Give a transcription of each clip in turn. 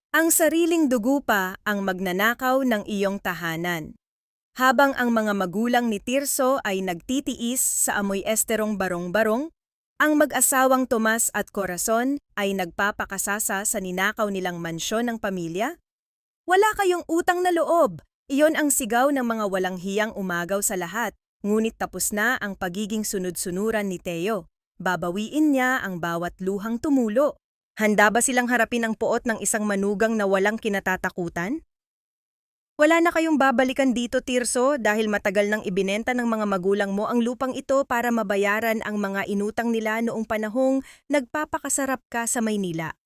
Ang sariling dugo pa ang magnanakaw ng iyong tahanan. Habang ang mga magulang ni Tirso ay nagtitiis sa amoy esterong barong-barong, ang mag-asawang Tomas at Corazon ay nagpapakasasa sa ninakaw nilang mansyon ng pamilya. Wala kayong utang na loob! Iyon ang sigaw ng mga walang hiyang umagaw sa lahat, ngunit tapos na ang pagiging sunod-sunuran ni Teo. Babawiin niya ang bawat luhang tumulo. Handa ba silang harapin ang puot ng isang manugang na walang kinatatakutan? Wala na kayong babalikan dito, Tirso, dahil matagal nang ibinenta ng mga magulang mo ang lupang ito para mabayaran ang mga inutang nila noong panahong nagpapakasarap ka sa Maynila.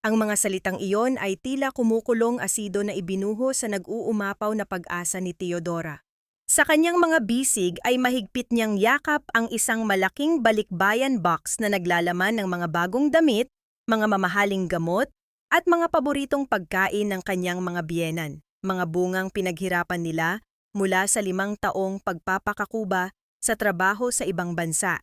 Ang mga salitang iyon ay tila kumukulong asido na ibinuho sa nag-uumapaw na pag-asa ni Teodora. Sa kanyang mga bisig ay mahigpit niyang yakap ang isang malaking balikbayan box na naglalaman ng mga bagong damit, mga mamahaling gamot, at mga paboritong pagkain ng kanyang mga biyenan, mga bungang pinaghirapan nila mula sa 5 taong pagpapakakuba sa trabaho sa ibang bansa.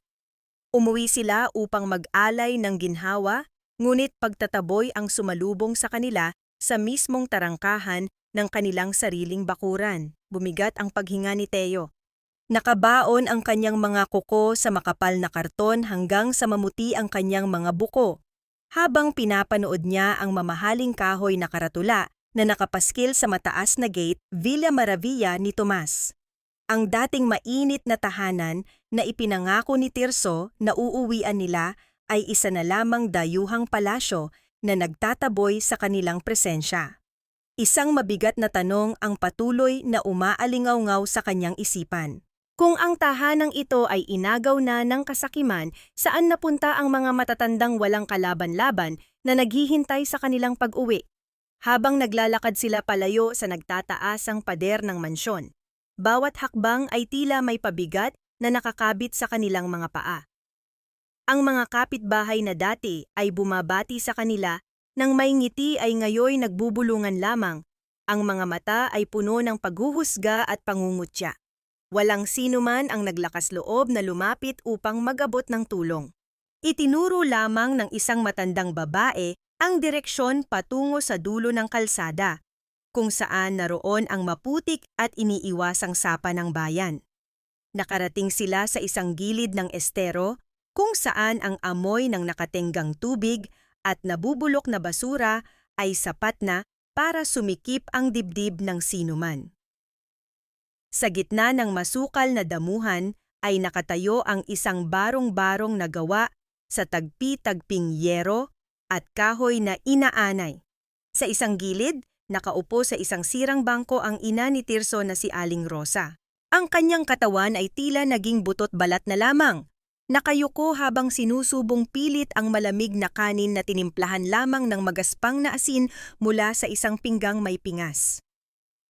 Umuwi sila upang mag-alay ng ginhawa, ngunit pagtataboy ang sumalubong sa kanila sa mismong tarangkahan ng kanilang sariling bakuran. Bumigat ang paghinga ni Teo. Nakabaon ang kanyang mga kuko sa makapal na karton hanggang sa mamuti ang kanyang mga buko, habang pinapanood niya ang mamahaling kahoy na karatula na nakapaskil sa mataas na gate Villa Maravilla ni Tomas. Ang dating mainit na tahanan na ipinangako ni Tirso na uuwian nila ay isa na lamang dayuhang palasyo na nagtataboy sa kanilang presensya. Isang mabigat na tanong ang patuloy na umaalingaw-ngaw sa kanyang isipan. Kung ang tahanang ito ay inagaw na ng kasakiman, saan napunta ang mga matatandang walang kalaban-laban na naghihintay sa kanilang pag-uwi? Habang naglalakad sila palayo sa nagtataasang pader ng mansyon, bawat hakbang ay tila may pabigat na nakakabit sa kanilang mga paa. Ang mga kapitbahay na dati ay bumabati sa kanila nang may ngiti ay ngayoy nagbubulungan lamang. Ang mga mata ay puno ng paghuhusga at pangungutya. Walang sino man ang naglakas loob na lumapit upang mag-abot ng tulong. Itinuro lamang ng isang matandang babae ang direksyon patungo sa dulo ng kalsada, kung saan naroon ang maputik at iniiwasang sapa ng bayan. Nakarating sila sa isang gilid ng estero kung saan ang amoy ng nakatenggang tubig at nabubulok na basura ay sapat na para sumikip ang dibdib ng sinuman. Sa gitna ng masukal na damuhan ay nakatayo ang isang barong-barong na gawa sa tagpi-tagping yero at kahoy na inaanay. Sa isang gilid, nakaupo sa isang sirang bangko ang ina ni Tirso na si Aling Rosa. Ang kanyang katawan ay tila naging butot balat na lamang. Nakayuko habang sinusubong pilit ang malamig na kanin na tinimplahan lamang ng magaspang na asin mula sa isang pinggang may pingas.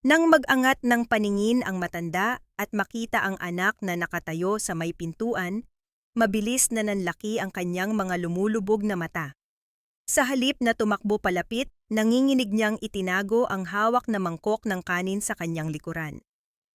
Nang mag-angat ng paningin ang matanda at makita ang anak na nakatayo sa may pintuan, mabilis na nanlaki ang kanyang mga lumulubog na mata. Sa halip na tumakbo palapit, nanginginig niyang itinago ang hawak na mangkok ng kanin sa kanyang likuran.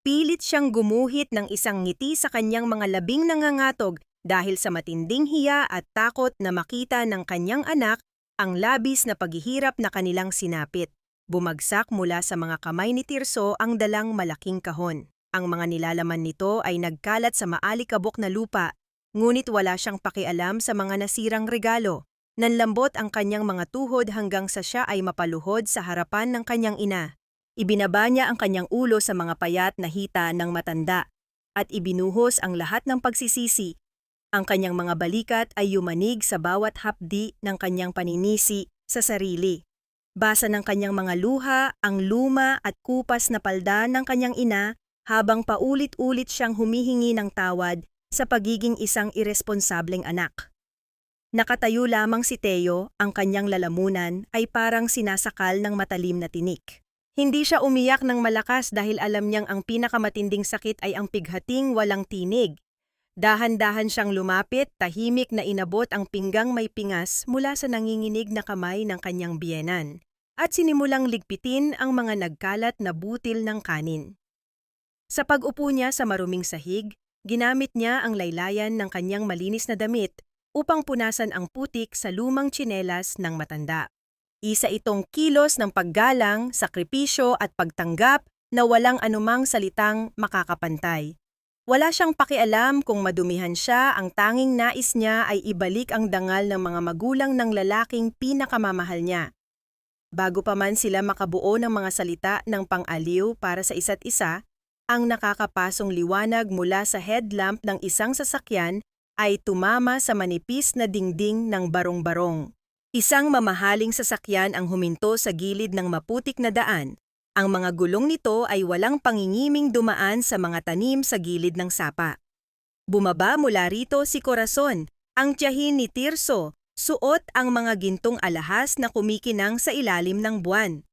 Pilit siyang gumuhit ng isang ngiti sa kanyang mga labing nangangatog dahil sa matinding hiya at takot na makita ng kanyang anak ang labis na paghihirap na kanilang sinapit. Bumagsak mula sa mga kamay ni Tirso ang dalang malaking kahon. Ang mga nilalaman nito ay nagkalat sa maalikabok na lupa, ngunit wala siyang pakialam sa mga nasirang regalo. Nanlambot ang kanyang mga tuhod hanggang sa siya ay mapaluhod sa harapan ng kanyang ina. Ibinaba niya ang kanyang ulo sa mga payat na hita ng matanda at ibinuhos ang lahat ng pagsisisi. Ang kanyang mga balikat ay yumanig sa bawat hapdi ng kanyang paninisi sa sarili. Basa ng kanyang mga luha ang luma at kupas na palda ng kanyang ina habang paulit-ulit siyang humihingi ng tawad sa pagiging isang iresponsableng anak. Nakatayo lamang si Teo, ang kanyang lalamunan ay parang sinasakal ng matalim na tinik. Hindi siya umiyak ng malakas dahil alam niyang ang pinakamatinding sakit ay ang pighating walang tinig. Dahan-dahan siyang lumapit, tahimik na inabot ang pinggang may pingas mula sa nanginginig na kamay ng kanyang biyenan, at sinimulang ligpitin ang mga nagkalat na butil ng kanin. Sa pag-upo niya sa maruming sahig, ginamit niya ang laylayan ng kanyang malinis na damit upang punasan ang putik sa lumang tsinelas ng matanda. Isa itong kilos ng paggalang, sakripisyo at pagtanggap na walang anumang salitang makakapantay. Wala siyang pakialam kung madumihan siya, ang tanging nais niya ay ibalik ang dangal ng mga magulang ng lalaking pinakamamahal niya. Bago pa man sila makabuo ng mga salita ng pang-aliw para sa isa't isa, ang nakakapasong liwanag mula sa headlamp ng isang sasakyan ay tumama sa manipis na dingding ng barong-barong. Isang mamahaling sasakyan ang huminto sa gilid ng maputik na daan. Ang mga gulong nito ay walang pangingiming dumaan sa mga tanim sa gilid ng sapa. Bumaba mula rito si Corazon, ang tiyahin ni Tirso, suot ang mga gintong alahas na kumikinang sa ilalim ng buwan.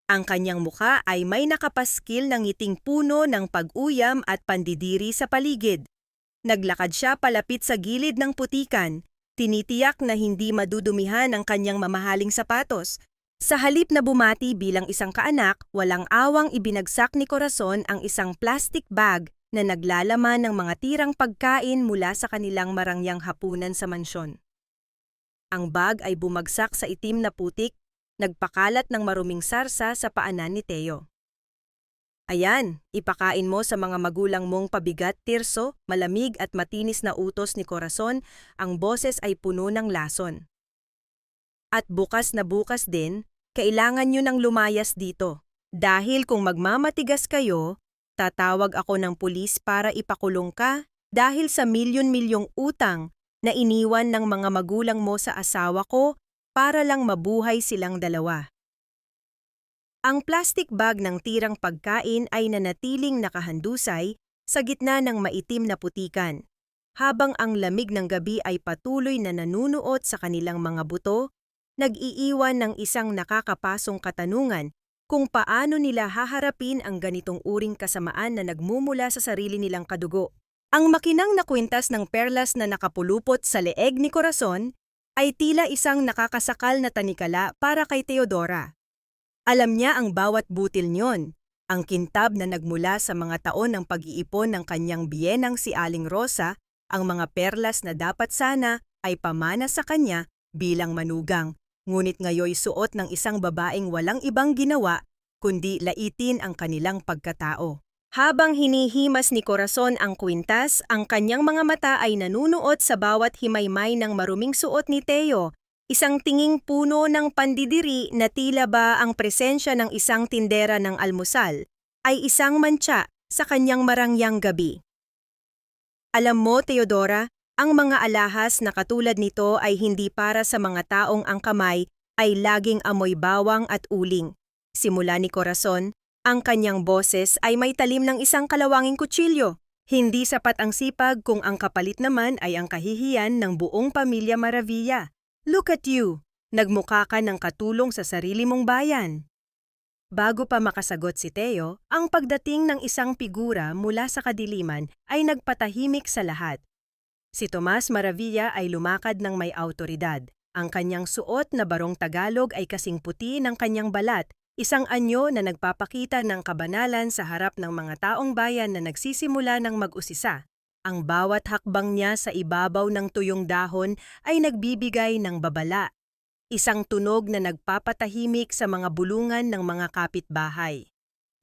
Ang kanyang mukha ay may nakapaskil ng ngiting puno ng pag-uyam at pandidiri sa paligid. Naglakad siya palapit sa gilid ng putikan, tinitiyak na hindi madudumihan ang kanyang mamahaling sapatos. Sa halip na bumati bilang isang kaanak, walang awang ibinagsak ni Corazon ang isang plastic bag na naglalaman ng mga tirang pagkain mula sa kanilang marangyang hapunan sa mansyon. Ang bag ay bumagsak sa itim na putik, nagpakalat ng maruming sarsa sa paanan ni Teo. Ayan, ipakain mo sa mga magulang mong pabigat, Tirso, malamig at matinis na utos ni Corazon, ang boses ay puno ng lason. At bukas na bukas din, kailangan nyo nang lumayas dito. Dahil kung magmamatigas kayo, tatawag ako ng pulis para ipakulong ka dahil sa milyon-milyong utang na iniwan ng mga magulang mo sa asawa ko para lang mabuhay silang dalawa. Ang plastic bag ng tirang pagkain ay nanatiling nakahandusay sa gitna ng maitim na putikan, habang ang lamig ng gabi ay patuloy na nanunuot sa kanilang mga buto, nag-iiwan ng isang nakakapasong katanungan kung paano nila haharapin ang ganitong uring kasamaan na nagmumula sa sarili nilang kadugo. Ang makinang na kwintas ng perlas na nakapulupot sa leeg ni Corazon ay tila isang nakakasakal na tanikala para kay Teodora. Alam niya ang bawat butil niyon, ang kintab na nagmula sa mga taon ng pag-iipon ng kanyang biyenang si Aling Rosa, ang mga perlas na dapat sana ay pamana sa kanya bilang manugang. Ngunit ngayoy suot ng isang babaeng walang ibang ginawa kundi laitin ang kanilang pagkatao. Habang hinihimas ni Corazon ang kwintas, ang kanyang mga mata ay nanunuot sa bawat himaymay ng maruming suot ni Teo, isang tinging puno ng pandidiri na tila ba ang presensya ng isang tindera ng almusal ay isang mantsa sa kanyang marangyang gabi. Alam mo, Teodora, ang mga alahas na katulad nito ay hindi para sa mga taong ang kamay ay laging amoy bawang at uling. Simula ni Corazon, ang kanyang boses ay may talim ng isang kalawanging kutsilyo. Hindi sapat ang sipag kung ang kapalit naman ay ang kahihiyan ng buong pamilya Maravilla. Look at you! Nagmukha ka ng katulong sa sarili mong bayan. Bago pa makasagot si Teo, ang pagdating ng isang figura mula sa kadiliman ay nagpatahimik sa lahat. Si Tomas Maravilla ay lumakad ng may awtoridad. Ang kanyang suot na barong Tagalog ay kasing puti ng kanyang balat, isang anyo na nagpapakita ng kabanalan sa harap ng mga taong bayan na nagsisimula ng mag-usisa. Ang bawat hakbang niya sa ibabaw ng tuyong dahon ay nagbibigay ng babala, isang tunog na nagpapatahimik sa mga bulungan ng mga kapitbahay.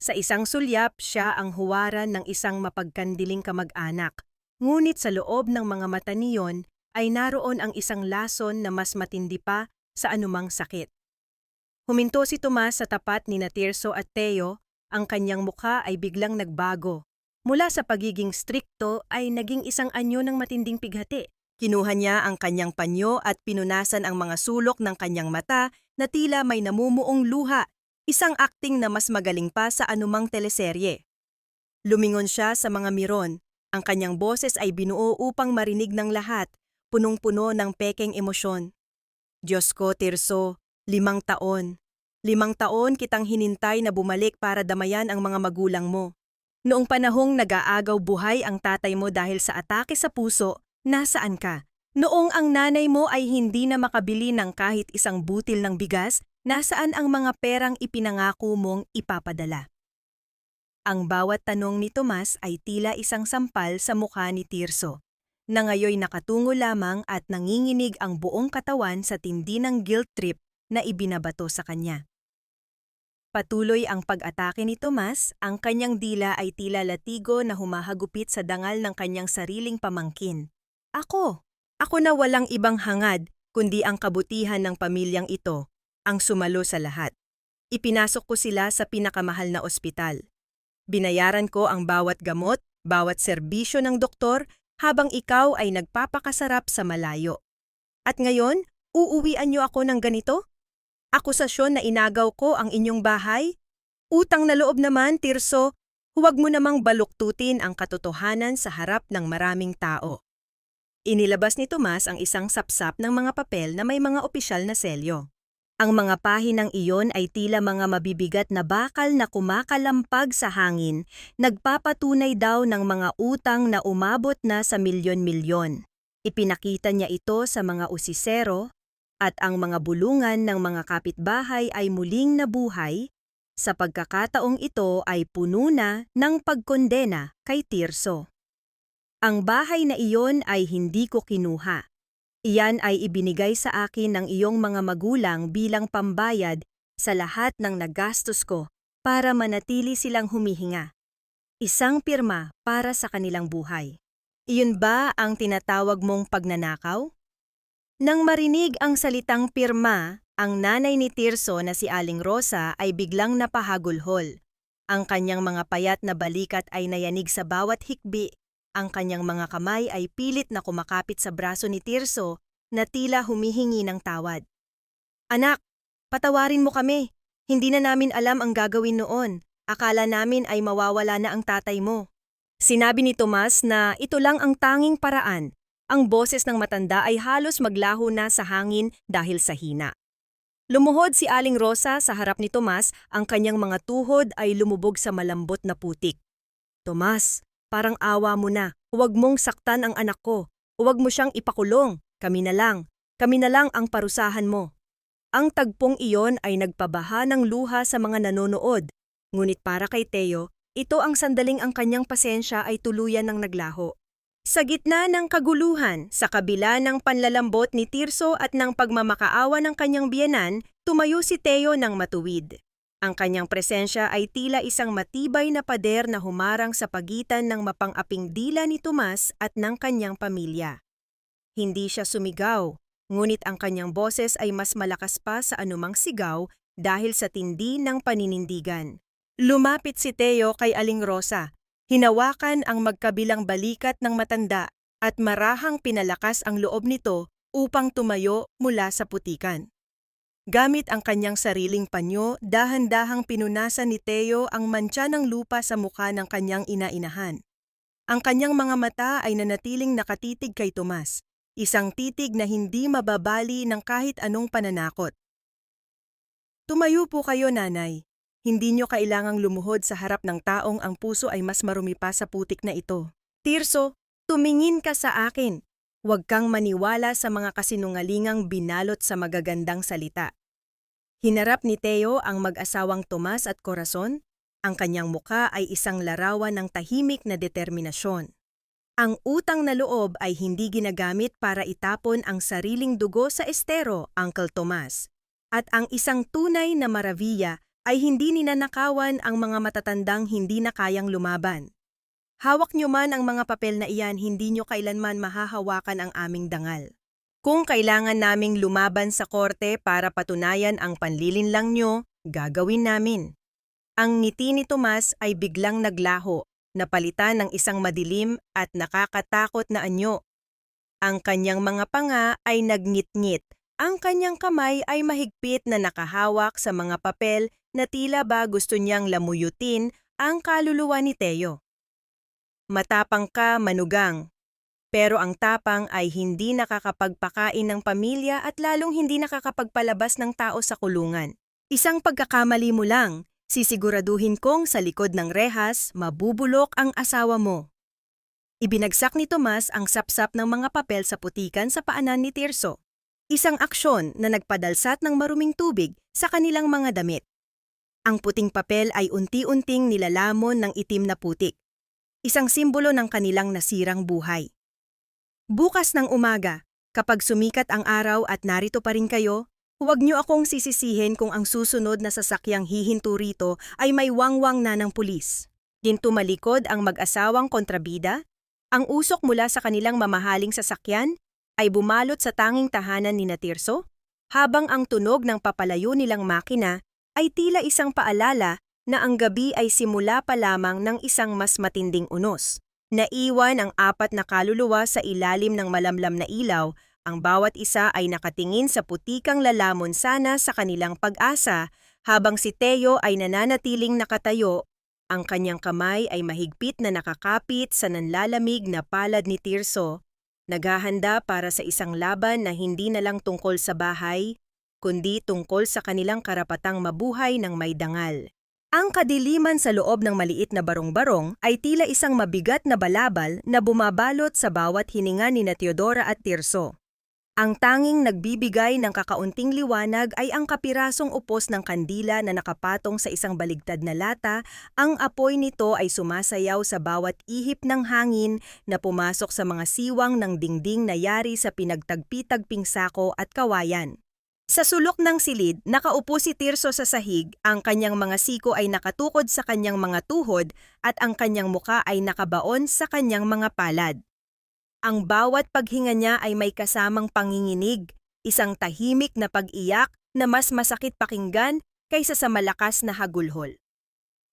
Sa isang sulyap, siya ang huwaran ng isang mapagkandiling kamag-anak. Ngunit sa loob ng mga mata niyon ay naroon ang isang lason na mas matindi pa sa anumang sakit. Huminto si Tomas sa tapat ni Tirso at Teo, ang kanyang mukha ay biglang nagbago. Mula sa pagiging strikto ay naging isang anyo ng matinding pighati. Kinuha niya ang kanyang panyo at pinunasan ang mga sulok ng kanyang mata na tila may namumuong luha, isang akting na mas magaling pa sa anumang teleserye. Lumingon siya sa mga miron. Ang kanyang boses ay binuo upang marinig ng lahat, punong-puno ng pekeng emosyon. Diyos ko, Tirso, 5 taon. 5 taon kitang hinintay na bumalik para damayan ang mga magulang mo. Noong panahong nag-aagaw buhay ang tatay mo dahil sa atake sa puso, nasaan ka? Noong ang nanay mo ay hindi na makabili ng kahit isang butil ng bigas, nasaan ang mga perang ipinangako mong ipapadala? Ang bawat tanong ni Tomas ay tila isang sampal sa mukha ni Tirso, na ngayoy nakatungo lamang at nanginginig ang buong katawan sa tindi ng guilt trip na ibinabato sa kanya. Patuloy ang pag-atake ni Tomas, ang kanyang dila ay tila latigo na humahagupit sa dangal ng kanyang sariling pamangkin. Ako! Ako na walang ibang hangad, kundi ang kabutihan ng pamilyang ito, ang sumalo sa lahat. Ipinasok ko sila sa pinakamahal na ospital. Binayaran ko ang bawat gamot, bawat serbisyo ng doktor, habang ikaw ay nagpapakasarap sa malayo. At ngayon, uuwian niyo ako ng ganito? Akusasyon na inagaw ko ang inyong bahay? Utang na loob naman, Tirso, huwag mo namang baluktutin ang katotohanan sa harap ng maraming tao. Inilabas ni Tomas ang isang sapsap ng mga papel na may mga opisyal na selyo. Ang mga pahinang iyon ay tila mga mabibigat na bakal na kumakalampag sa hangin, nagpapatunay daw ng mga utang na umabot na sa milyon-milyon. Ipinakita niya ito sa mga usisero, at ang mga bulungan ng mga kapitbahay ay muling nabuhay, sa pagkakataong ito ay puno na ng pagkondena kay Tirso. Ang bahay na iyon ay hindi ko kinuha. Iyan ay ibinigay sa akin ng iyong mga magulang bilang pambayad sa lahat ng nagastos ko para manatili silang humihinga. Isang pirma para sa kanilang buhay. Iyon ba ang tinatawag mong pagnanakaw? Nang marinig ang salitang pirma, ang nanay ni Tirso na si Aling Rosa ay biglang napahagulhol. Ang kanyang mga payat na balikat ay nayanig sa bawat hikbi. Ang kanyang mga kamay ay pilit na kumakapit sa braso ni Tirso na tila humihingi ng tawad. Anak, patawarin mo kami. Hindi na namin alam ang gagawin noon. Akala namin ay mawawala na ang tatay mo. Sinabi ni Tomas na ito lang ang tanging paraan. Ang boses ng matanda ay halos maglaho na sa hangin dahil sa hina. Lumuhod si Aling Rosa sa harap ni Tomas, ang kanyang mga tuhod ay lumubog sa malambot na putik. Tomas, parang awa mo na. Huwag mong saktan ang anak ko. Huwag mo siyang ipakulong. Kami na lang. Kami na lang ang parusahan mo. Ang tagpong iyon ay nagpabaha ng luha sa mga nanonood. Ngunit para kay Teo, ito ang sandaling ang kanyang pasensya ay tuluyan ng naglaho. Sa gitna ng kaguluhan, sa kabila ng panlalambot ni Tirso at ng pagmamakaawa ng kanyang biyenan, tumayo si Teo ng matuwid. Ang kanyang presensya ay tila isang matibay na pader na humarang sa pagitan ng mapang-aping dila ni Tomas at ng kanyang pamilya. Hindi siya sumigaw, ngunit ang kanyang boses ay mas malakas pa sa anumang sigaw dahil sa tindi ng paninindigan. Lumapit si Teo kay Aling Rosa. Hinawakan ang magkabilang balikat ng matanda at marahang pinalakas ang loob nito upang tumayo mula sa putikan. Gamit ang kanyang sariling panyo, dahan-dahang pinunasan ni Teo ang mantsa ng lupa sa mukha ng kanyang ina-inahan. Ang kanyang mga mata ay nanatiling nakatitig kay Tomas, isang titig na hindi mababali ng kahit anong pananakot. Tumayo po kayo, nanay. Hindi nyo kailangang lumuhod sa harap ng taong ang puso ay mas marumi pa sa putik na ito. Tirso, tumingin ka sa akin. Huwag kang maniwala sa mga kasinungalingang binalot sa magagandang salita. Hinarap ni Teo ang mag-asawang Tomas at Corazon. Ang kanyang muka ay isang larawan ng tahimik na determinasyon. Ang utang na loob ay hindi ginagamit para itapon ang sariling dugo sa estero, Uncle Tomas. At ang isang tunay na maravilya ay hindi ninanakawan ang mga matatandang hindi na kayang lumaban. Hawak nyo man ang mga papel na iyan, hindi nyo kailanman mahahawakan ang aming dangal. Kung kailangan naming lumaban sa korte para patunayan ang panlilinlang nyo, gagawin namin. Ang ngiti ni Tomas ay biglang naglaho, napalitan ng isang madilim at nakakatakot na anyo. Ang kanyang mga panga ay nagngit-ngit. Ang kanyang kamay ay mahigpit na nakahawak sa mga papel na tila ba gusto niyang lamuyutin ang kaluluwa ni Teo. Matapang ka, manugang. Pero ang tapang ay hindi nakakapagpakain ng pamilya at lalong hindi nakakapagpalabas ng tao sa kulungan. Isang pagkakamali mo lang, sisiguraduhin kong sa likod ng rehas, mabubulok ang asawa mo. Ibinagsak ni Tomas ang sapsap ng mga papel sa putikan sa paanan ni Tirso. Isang aksyon na nagpadalsat ng maruming tubig sa kanilang mga damit. Ang puting papel ay unti-unting nilalamon ng itim na putik, isang simbolo ng kanilang nasirang buhay. Bukas ng umaga, kapag sumikat ang araw at narito pa rin kayo, Huwag niyo akong sisisihin kung ang susunod na sasakyang hihinto rito ay may wangwang na ng pulis. Gintumalikod ang mag-asawang kontrabida. Ang usok mula sa kanilang mamahaling sasakyan ay bumalot sa tanging tahanan ni Tirso, habang ang tunog ng papalayo nilang makina ay tila isang paalala na ang gabi ay simula pa lamang ng isang mas matinding unos. Naiwan ang 4 na kaluluwa sa ilalim ng malamlam na ilaw. Ang bawat isa ay nakatingin sa putikang lalamon sana sa kanilang pag-asa, habang si Teo ay nananatiling nakatayo. Ang kanyang kamay ay mahigpit na nakakapit sa nanlalamig na palad ni Tirso, naghahanda para sa isang laban na hindi na lang tungkol sa bahay, kundi tungkol sa kanilang karapatang mabuhay ng may dangal. Ang kadiliman sa loob ng maliit na barong-barong ay tila isang mabigat na balabal na bumabalot sa bawat hininga ni Teodora at Tirso. Ang tanging nagbibigay ng kakaunting liwanag ay ang kapirasong upos ng kandila na nakapatong sa isang baligtad na lata. Ang apoy nito ay sumasayaw sa bawat ihip ng hangin na pumasok sa mga siwang ng dingding na yari sa pinagtagpi-tagping sako at kawayan. Sa sulok ng silid, nakaupo si Tirso sa sahig, ang kanyang mga siko ay nakatukod sa kanyang mga tuhod at ang kanyang muka ay nakabaon sa kanyang mga palad. Ang bawat paghinga niya ay may kasamang panginginig, isang tahimik na pag-iyak na mas masakit pakinggan kaysa sa malakas na hagulhol.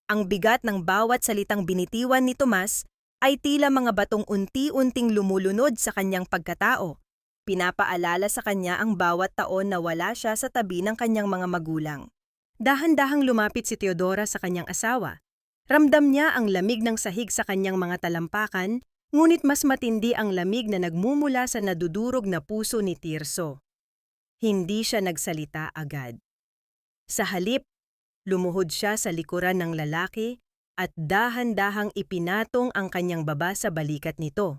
Ang bigat ng bawat salitang binitiwan ni Tomas ay tila mga batong unti-unting lumulunod sa kanyang pagkatao. Pinapaalala sa kanya ang bawat taon na wala siya sa tabi ng kanyang mga magulang. Dahan-dahang lumapit si Teodora sa kanyang asawa. Ramdam niya ang lamig ng sahig sa kanyang mga talampakan, ngunit mas matindi ang lamig na nagmumula sa nadudurog na puso ni Tirso. Hindi siya nagsalita agad. Sa halip, lumuhod siya sa likuran ng lalaki at dahan-dahang ipinatong ang kanyang baba sa balikat nito.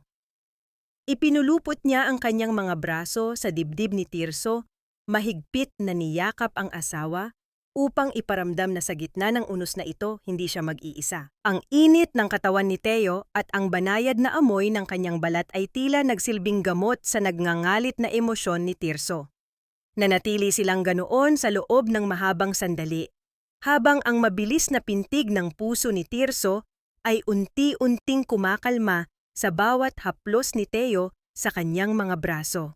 Ipinulupot niya ang kanyang mga braso sa dibdib ni Tirso, mahigpit na niyakap ang asawa, upang iparamdam na sa gitna ng unos na ito, hindi siya mag-iisa. Ang init ng katawan ni Teo at ang banayad na amoy ng kanyang balat ay tila nagsilbing gamot sa nagngangalit na emosyon ni Tirso. Nanatili silang ganoon sa loob ng mahabang sandali, habang ang mabilis na pintig ng puso ni Tirso ay unti-unting kumakalma sa bawat haplos ni Teo sa kanyang mga braso.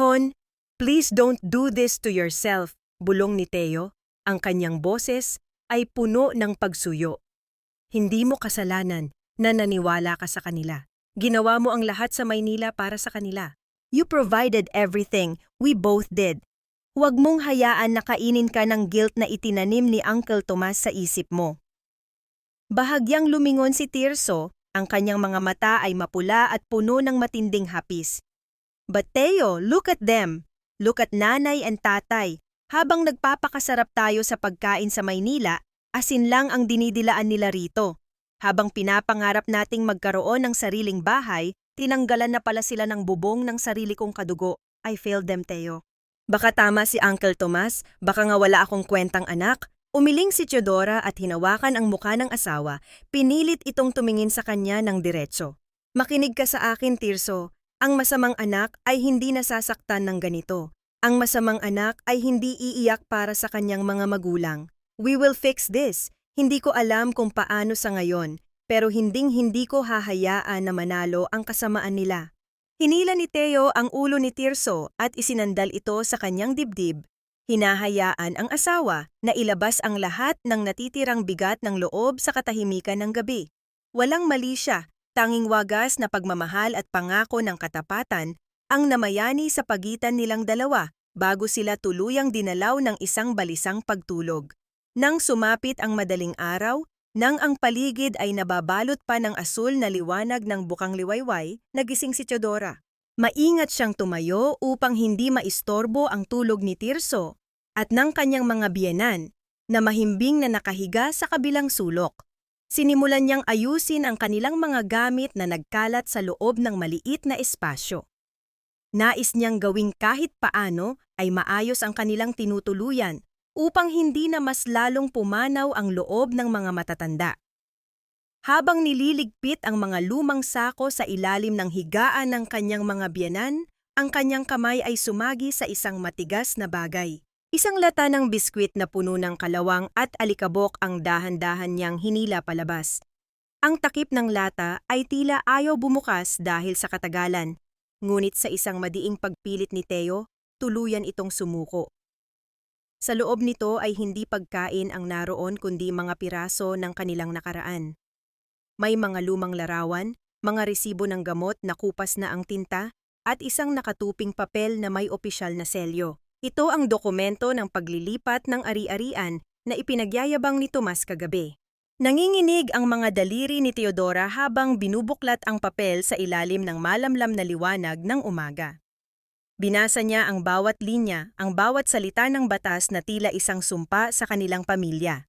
"Hon, please don't do this to yourself," bulong ni Teo. Ang kanyang boses ay puno ng pagsuyo. "Hindi mo kasalanan na naniwala ka sa kanila. Ginawa mo ang lahat sa Maynila para sa kanila. You provided everything, we both did. Huwag mong hayaan na kainin ka ng guilt na itinanim ni Uncle Tomas sa isip mo." Bahagyang lumingon si Tirso, ang kanyang mga mata ay mapula at puno ng matinding hapis. "But Teo, look at them. Look at nanay and tatay. Habang nagpapakasarap tayo sa pagkain sa Maynila, asin lang ang dinidilaan nila rito. Habang pinapangarap nating magkaroon ng sariling bahay, tinanggalan na pala sila ng bubong ng sarili kong kadugo. I failed them, Teo." "Baka tama si Uncle Tomas, baka nga wala akong kwentang anak." Umiling si Teodora at hinawakan ang muka ng asawa, pinilit itong tumingin sa kanya ng diretso. "Makinig ka sa akin, Tirso. Ang masamang anak ay hindi nasasaktan ng ganito. Ang masamang anak ay hindi iiyak para sa kanyang mga magulang. We will fix this. Hindi ko alam kung paano sa ngayon, pero hindi ko hahayaan na manalo ang kasamaan nila." Hinila ni Teo ang ulo ni Tirso at isinandal ito sa kanyang dibdib. Hinahayaan ang asawa na ilabas ang lahat ng natitirang bigat ng loob sa katahimikan ng gabi. Walang mali siya, tanging wagas na pagmamahal at pangako ng katapatan ang namayani sa pagitan nilang dalawa bago sila tuluyang dinalaw ng isang balisang pagtulog. Nang sumapit ang madaling araw, nang ang paligid ay nababalot pa ng asul na liwanag ng bukang liwayway, nagising si Teodora. Maingat siyang tumayo upang hindi maistorbo ang tulog ni Tirso at ng kanyang mga biyenan na mahimbing na nakahiga sa kabilang sulok. Sinimulan niyang ayusin ang kanilang mga gamit na nagkalat sa loob ng maliit na espasyo. Nais niyang gawing kahit paano ay maayos ang kanilang tinutuluyan upang hindi na mas lalong pumanaw ang loob ng mga matatanda. Habang nililigpit ang mga lumang sako sa ilalim ng higaan ng kanyang mga biyenan, ang kanyang kamay ay sumagi sa isang matigas na bagay. Isang lata ng biskwit na puno ng kalawang at alikabok ang dahan-dahan niyang hinila palabas. Ang takip ng lata ay tila ayaw bumukas dahil sa katagalan, ngunit sa isang madiing pagpilit ni Teo, tuluyan itong sumuko. Sa loob nito ay hindi pagkain ang naroon kundi mga piraso ng kanilang nakaraan. May mga lumang larawan, mga resibo ng gamot na kupas na ang tinta, at isang nakatuping papel na may opisyal na selyo. Ito ang dokumento ng paglilipat ng ari-arian na ipinagyayabang ni Tomas kagabi. Nanginginig ang mga daliri ni Teodora habang binubuklat ang papel sa ilalim ng malamlam na liwanag ng umaga. Binasa niya ang bawat linya, ang bawat salita ng batas na tila isang sumpa sa kanilang pamilya.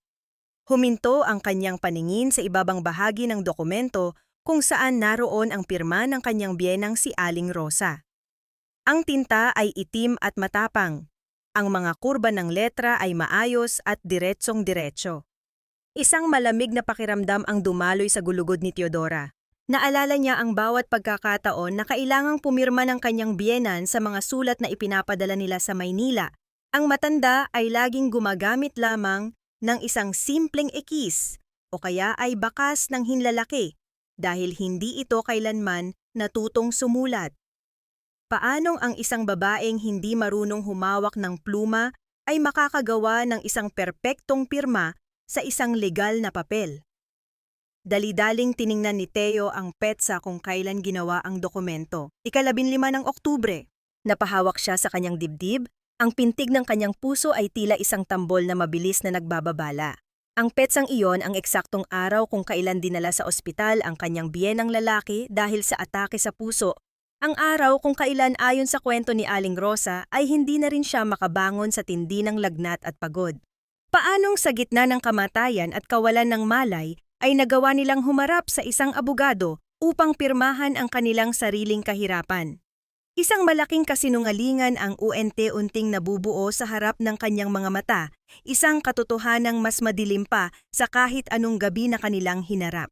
Huminto ang kanyang paningin sa ibabang bahagi ng dokumento kung saan naroon ang pirma ng kanyang biyenang si Aling Rosa. Ang tinta ay itim at matapang. Ang mga kurba ng letra ay maayos at diretsong-diretso. Isang malamig na pakiramdam ang dumaloy sa gulugod ni Teodora. Naalala niya ang bawat pagkakataon na kailangang pumirma ng kanyang biyenan sa mga sulat na ipinapadala nila sa Maynila. Ang matanda ay laging gumagamit lamang ng isang simpleng ekis o kaya ay bakas ng hinlalaki dahil hindi ito kailanman natutong sumulat. Paanong ang isang babaeng hindi marunong humawak ng pluma ay makakagawa ng isang perpektong pirma sa isang legal na papel? Dali-daling tiningnan ni Teo ang petsa kung kailan ginawa ang dokumento. 15 ng Oktubre. Napahawak siya sa kanyang dibdib. Ang pintig ng kanyang puso ay tila isang tambol na mabilis na nagbababala. Ang petsang iyon ang eksaktong araw kung kailan dinala sa ospital ang kanyang biyenang lalaki dahil sa atake sa puso. Ang araw kung kailan ayon sa kwento ni Aling Rosa ay hindi na rin siya makabangon sa tindi ng lagnat at pagod. Paanong sa gitna ng kamatayan at kawalan ng malay ay nagawa nilang humarap sa isang abogado upang pirmahan ang kanilang sariling kahirapan. Isang malaking kasinungalingan ang unti-unting nabubuo sa harap ng kanyang mga mata, isang katotohanang mas madilim pa sa kahit anong gabi na kanilang hinarap.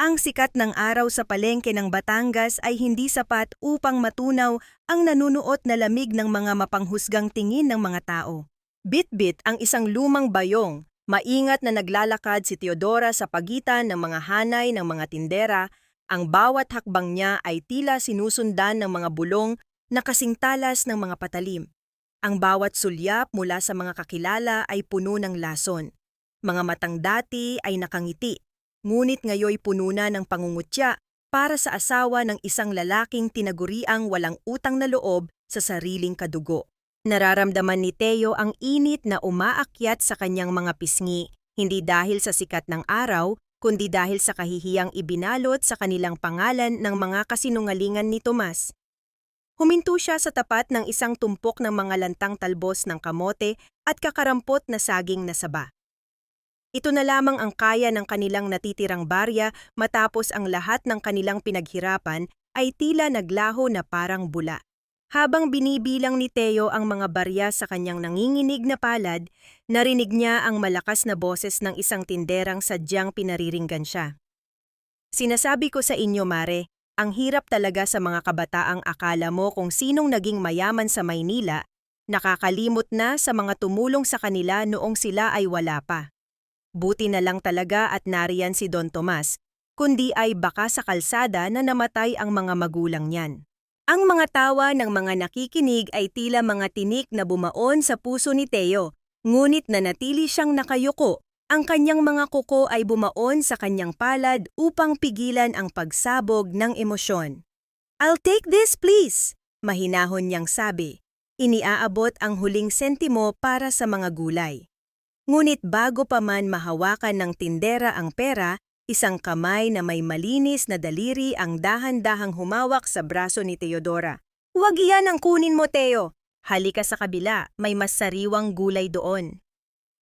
Ang sikat ng araw sa palengke ng Batangas ay hindi sapat upang matunaw ang nanunuot na lamig ng mga mapanghusgang tingin ng mga tao. Bit-bit ang isang lumang bayong, maingat na naglalakad si Teodora sa pagitan ng mga hanay ng mga tindera. Ang bawat hakbang niya ay tila sinusundan ng mga bulong na kasing talas ng mga patalim. Ang bawat sulyap mula sa mga kakilala ay puno ng lason. Mga matang dati ay nakangiti, ngunit ngayoy puno na ng pangungutya para sa asawa ng isang lalaking tinaguriang walang utang na loob sa sariling kadugo. Nararamdaman ni Teo ang init na umaakyat sa kanyang mga pisngi, hindi dahil sa sikat ng araw, kundi dahil sa kahihiyang ibinalot sa kanilang pangalan ng mga kasinungalingan ni Tomas. Huminto siya sa tapat ng isang tumpok ng mga lantang talbos ng kamote at kakarampot na saging na saba. Ito na lamang ang kaya ng kanilang natitirang barya matapos ang lahat ng kanilang pinaghirapan ay tila naglaho na parang bula. Habang binibilang ni Teo ang mga barya sa kanyang nanginginig na palad, narinig niya ang malakas na boses ng isang tinderang sadyang pinariringgan siya. Sinasabi ko sa inyo, Mare, ang hirap talaga sa mga kabataang akala mo kung sinong naging mayaman sa Maynila, nakakalimot na sa mga tumulong sa kanila noong sila ay wala pa. Buti na lang talaga at nariyan si Don Tomas, kundi ay baka sa kalsada na namatay ang mga magulang niyan. Ang mga tawa ng mga nakikinig ay tila mga tinik na bumaon sa puso ni Teo, ngunit nanatili siyang nakayuko. Ang kanyang mga kuko ay bumaon sa kanyang palad upang pigilan ang pagsabog ng emosyon. "I'll take this, please," mahinahon niyang sabi. Iniaabot ang huling sentimo para sa mga gulay. Ngunit bago pa man mahawakan ng tindera ang pera, isang kamay na may malinis na daliri ang dahan-dahang humawak sa braso ni Teodora. "Huwag iyan ang kunin mo, Teo. Halika sa kabila, may mas sariwang gulay doon."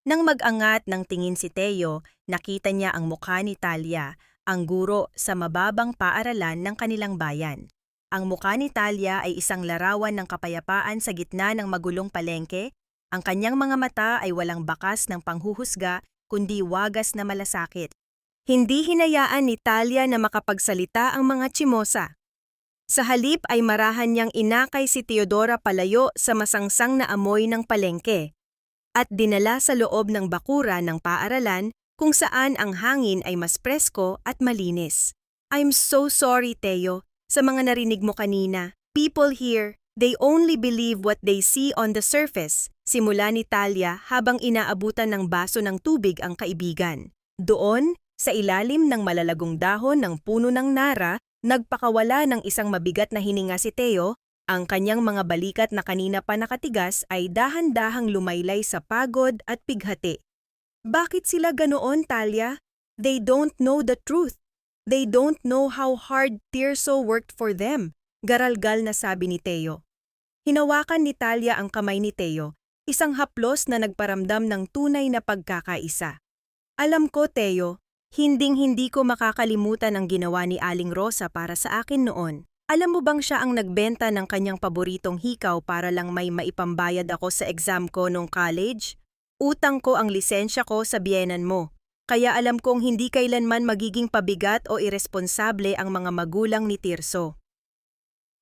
Nang mag-angat ng tingin si Teo, nakita niya ang mukha ni Talia, ang guro sa mababang paaralan ng kanilang bayan. Ang mukha ni Talia ay isang larawan ng kapayapaan sa gitna ng magulong palengke. Ang kanyang mga mata ay walang bakas ng panghuhusga, kundi wagas na malasakit. Hindi hinayaan ni Talia na makapagsalita ang mga tsimosa. Sa halip ay marahan niyang inakay si Teodora palayo sa masangsang na amoy ng palengke. at dinala sa loob ng bakura ng paaralan kung saan ang hangin ay mas presko at malinis. I'm so sorry, Teo, sa mga narinig mo kanina. People here, they only believe what they see on the surface, simula ni Talia habang inaabutan ng baso ng tubig ang kaibigan. Doon, sa ilalim ng malalagong dahon ng puno ng nara, nagpakawala ng isang mabigat na hininga si Teo. Ang kanyang mga balikat na kanina pa nakatigas ay dahan-dahang lumaylay sa pagod at pighati. Bakit sila ganoon, Talia? They don't know the truth. They don't know how hard Tirso worked for them, garalgal na sabi ni Teo. Hinawakan ni Talia ang kamay ni Teo, isang haplos na nagparamdam ng tunay na pagkakaisa. Alam ko, Teo, hinding-hindi ko makakalimutan ang ginawa ni Aling Rosa para sa akin noon. Alam mo bang siya ang nagbenta ng kanyang paboritong hikaw para lang may maipambayad ako sa exam ko nung college? Utang ko ang lisensya ko sa biyenan mo. Kaya alam kong hindi kailanman magiging pabigat o iresponsable ang mga magulang ni Tirso.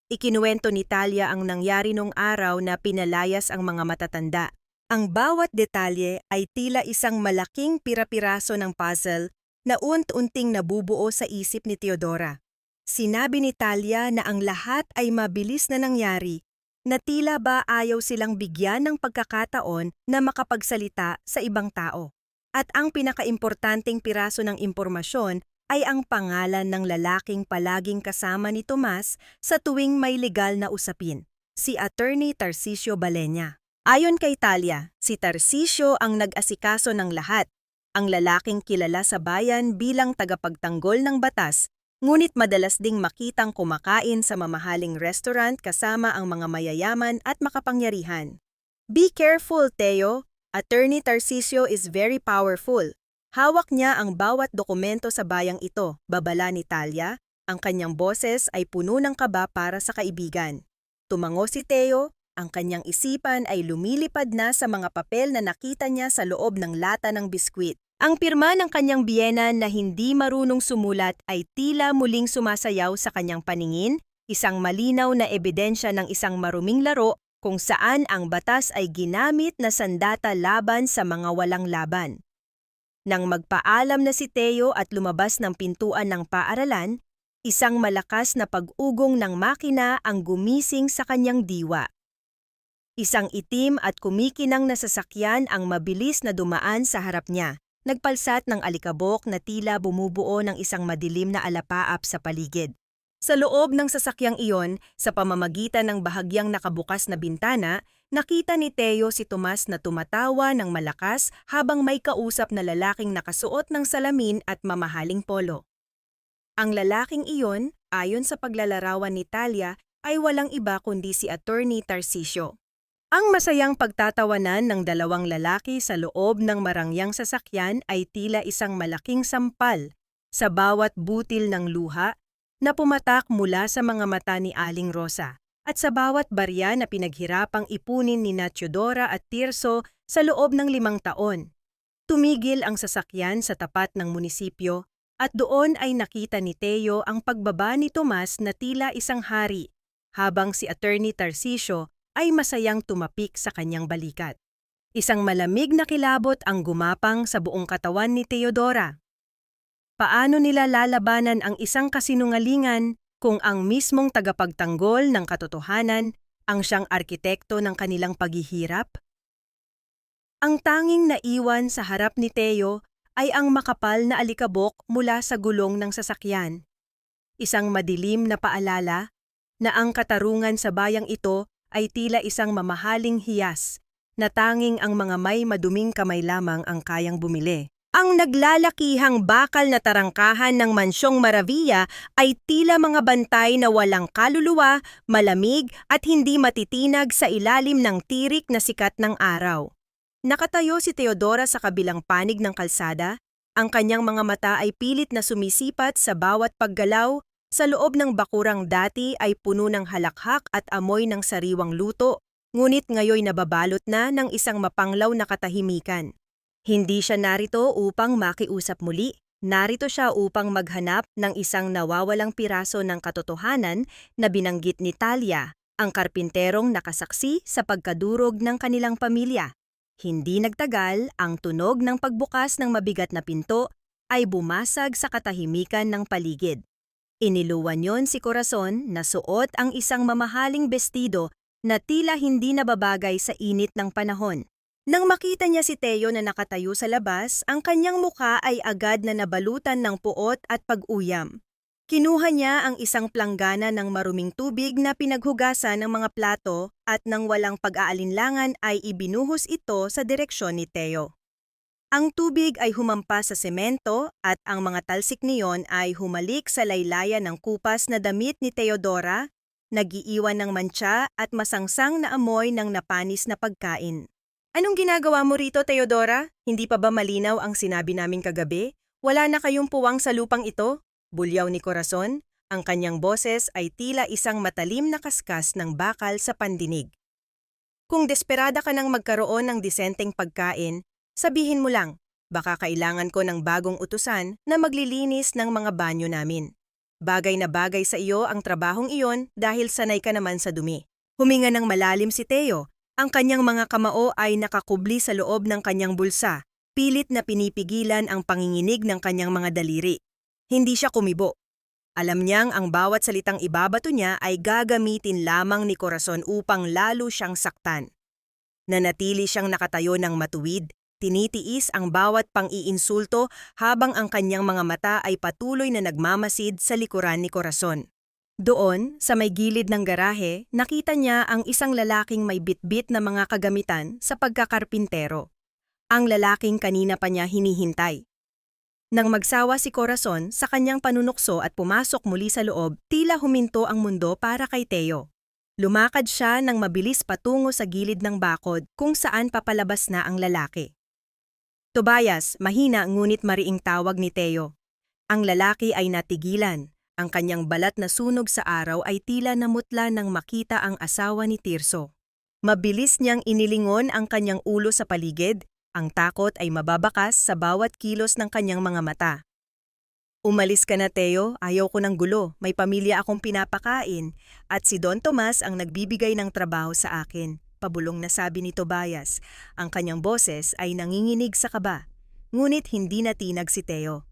Ikinuwento ni Talia ang nangyari nung araw na pinalayas ang mga matatanda. Ang bawat detalye ay tila isang malaking pira-piraso ng puzzle na unti-unting nabubuo sa isip ni Teodora. Sinabi ni Talia na ang lahat ay mabilis na nangyari, na tila ba ayaw silang bigyan ng pagkakataon na makapagsalita sa ibang tao. At ang pinakaimportanteng piraso ng impormasyon ay ang pangalan ng lalaking palaging kasama ni Tomas sa tuwing may legal na usapin, si Attorney Tarcisio Balenya. Ayon kay Talia, si Tarcisio ang nag-asikaso ng lahat, ang lalaking kilala sa bayan bilang tagapagtanggol ng batas, ngunit madalas ding makitang kumakain sa mamahaling restaurant kasama ang mga mayayaman at makapangyarihan. Be careful, Teo. Attorney Tarcisio is very powerful. Hawak niya ang bawat dokumento sa bayang ito, babala ni Talia. Ang kanyang boses ay puno ng kaba para sa kaibigan. Tumango si Teo, ang kanyang isipan ay lumilipad na sa mga papel na nakita niya sa loob ng lata ng biskwit. Ang pirma ng kanyang biyenan na hindi marunong sumulat ay tila muling sumasayaw sa kanyang paningin, isang malinaw na ebidensya ng isang maruming laro kung saan ang batas ay ginamit na sandata laban sa mga walang laban. Nang magpaalam na si Teo at lumabas ng pintuan ng paaralan, isang malakas na pag-ugong ng makina ang gumising sa kanyang diwa. Isang itim at kumikinang na sasakyan ang mabilis na dumaan sa harap niya, nagpalsat ng alikabok na tila bumubuo ng isang madilim na alapaap sa paligid. Sa loob ng sasakyang iyon, sa pamamagitan ng bahagyang nakabukas na bintana, nakita ni Teo si Tomas na tumatawa ng malakas habang may kausap na lalaking nakasuot ng salamin at mamahaling polo. Ang lalaking iyon, ayon sa paglalarawan ni Talia, ay walang iba kundi si Attorney Tarcisio. Ang masayang pagtatawanan ng dalawang lalaki sa loob ng marangyang sasakyan ay tila isang malaking sampal sa bawat butil ng luha na pumatak mula sa mga mata ni Aling Rosa at sa bawat barya na pinaghirapang ipunin ni Teodora at Tirso sa loob ng 5 taon. Tumigil ang sasakyan sa tapat ng munisipyo at doon ay nakita ni Teo ang pagbaba ni Tomas na tila isang hari, habang si Attorney Tarcisio ay masayang tumapik sa kanyang balikat. Isang malamig na kilabot ang gumapang sa buong katawan ni Teodora. Paano nila lalabanan ang isang kasinungalingan kung ang mismong tagapagtanggol ng katotohanan ang siyang arkitekto ng kanilang paghihirap? Ang tanging naiwan sa harap ni Teo ay ang makapal na alikabok mula sa gulong ng sasakyan. Isang madilim na paalala na ang katarungan sa bayang ito ay tila isang mamahaling hiyas na tanging ang mga may maduming kamay lamang ang kayang bumili. Ang naglalakihang bakal na tarangkahan ng Mansyong Maravilla ay tila mga bantay na walang kaluluwa, malamig at hindi matitinag sa ilalim ng tirik na sikat ng araw. Nakatayo si Teodora sa kabilang panig ng kalsada, ang kanyang mga mata ay pilit na sumisipat sa bawat paggalaw, sa loob ng bakurang dati ay puno ng halakhak at amoy ng sariwang luto, ngunit ngayoy nababalot na ng isang mapanglaw na katahimikan. Hindi siya narito upang makiusap muli, narito siya upang maghanap ng isang nawawalang piraso ng katotohanan na binanggit ni Talia, ang karpinterong nakasaksi sa pagkadurog ng kanilang pamilya. Hindi nagtagal, ang tunog ng pagbukas ng mabigat na pinto ay bumasag sa katahimikan ng paligid. Iniluwan yon si Corazon na suot ang isang mamahaling bestido na tila hindi nababagay sa init ng panahon. Nang makita niya si Teo na nakatayo sa labas, ang kanyang mukha ay agad na nabalutan ng puot at pag-uyam. Kinuha niya ang isang planggana ng maruming tubig na pinaghugasan ng mga plato at nang walang pag-aalinlangan ay ibinuhos ito sa direksyon ni Teo. Ang tubig ay humampas sa semento at ang mga talsik niyon ay humalik sa laylayan ng kupas na damit ni Teodora, nagiiwan ng mantsa at masangsang na amoy ng napanis na pagkain. Anong ginagawa mo rito, Teodora? Hindi pa ba malinaw ang sinabi namin kagabi? Wala na kayong puwang sa lupang ito? Bulyaw ni Corazon, ang kanyang boses ay tila isang matalim na kaskas ng bakal sa pandinig. Kung desperada ka nang magkaroon ng disenteng pagkain, sabihin mo lang, baka kailangan ko ng bagong utusan na maglilinis ng mga banyo namin. Bagay na bagay sa iyo ang trabahong iyon dahil sanay ka naman sa dumi. Huminga ng malalim si Teo, ang kanyang mga kamao ay nakakubli sa loob ng kanyang bulsa, pilit na pinipigilan ang panginginig ng kanyang mga daliri. Hindi siya kumibo. Alam niyang ang bawat salitang ibabato niya ay gagamitin lamang ni Corazon upang lalo siyang saktan. Nanatili siyang nakatayo ng matuwid, tinitiis ang bawat pang-iinsulto habang ang kanyang mga mata ay patuloy na nagmamasid sa likuran ni Corazon. Doon, sa may gilid ng garahe, nakita niya ang isang lalaking may bitbit na mga kagamitan sa pagkakarpintero. Ang lalaking kanina pa niya hinihintay. Nang magsawa si Corazon sa kanyang panunukso at pumasok muli sa loob, tila huminto ang mundo para kay Teo. Lumakad siya ng mabilis patungo sa gilid ng bakod kung saan papalabas na ang lalaki. Tobias, mahina ngunit mariing tawag ni Teo. Ang lalaki ay natigilan. Ang kanyang balat na sunog sa araw ay tila namutla nang makita ang asawa ni Tirso. Mabilis niyang inilingon ang kanyang ulo sa paligid. Ang takot ay mababakas sa bawat kilos ng kanyang mga mata. Umalis ka na, Teo. Ayaw ko ng gulo. May pamilya akong pinapakain. At si Don Tomas ang nagbibigay ng trabaho sa akin. Pabulong na sabi ni Tobias. Ang kanyang boses ay nanginginig sa kaba. Ngunit hindi natinag si Teo.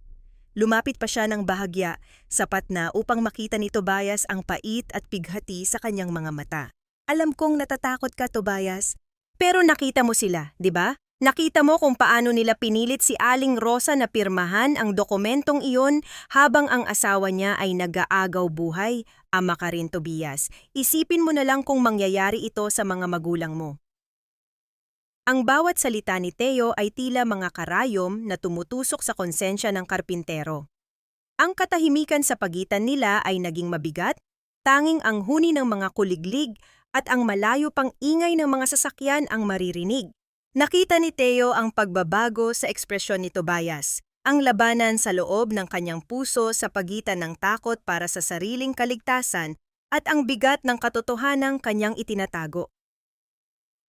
Lumapit pa siya ng bahagya, sapat na upang makita ni Tobias ang pait at pighati sa kanyang mga mata. Alam kong natatakot ka, Tobias. Pero nakita mo sila, di ba? Nakita mo kung paano nila pinilit si Aling Rosa na pirmahan ang dokumentong iyon habang ang asawa niya ay nag-aagaw buhay. Ama ka rin, Tobias. Isipin mo na lang kung mangyayari ito sa mga magulang mo. Ang bawat salita ni Teo ay tila mga karayom na tumutusok sa konsensya ng karpintero. Ang katahimikan sa pagitan nila ay naging mabigat, tanging ang huni ng mga kuliglig at ang malayo pang ingay ng mga sasakyan ang maririnig. Nakita ni Teo ang pagbabago sa ekspresyon ni Tobias, ang labanan sa loob ng kanyang puso sa pagitan ng takot para sa sariling kaligtasan at ang bigat ng katotohanang kanyang itinatago.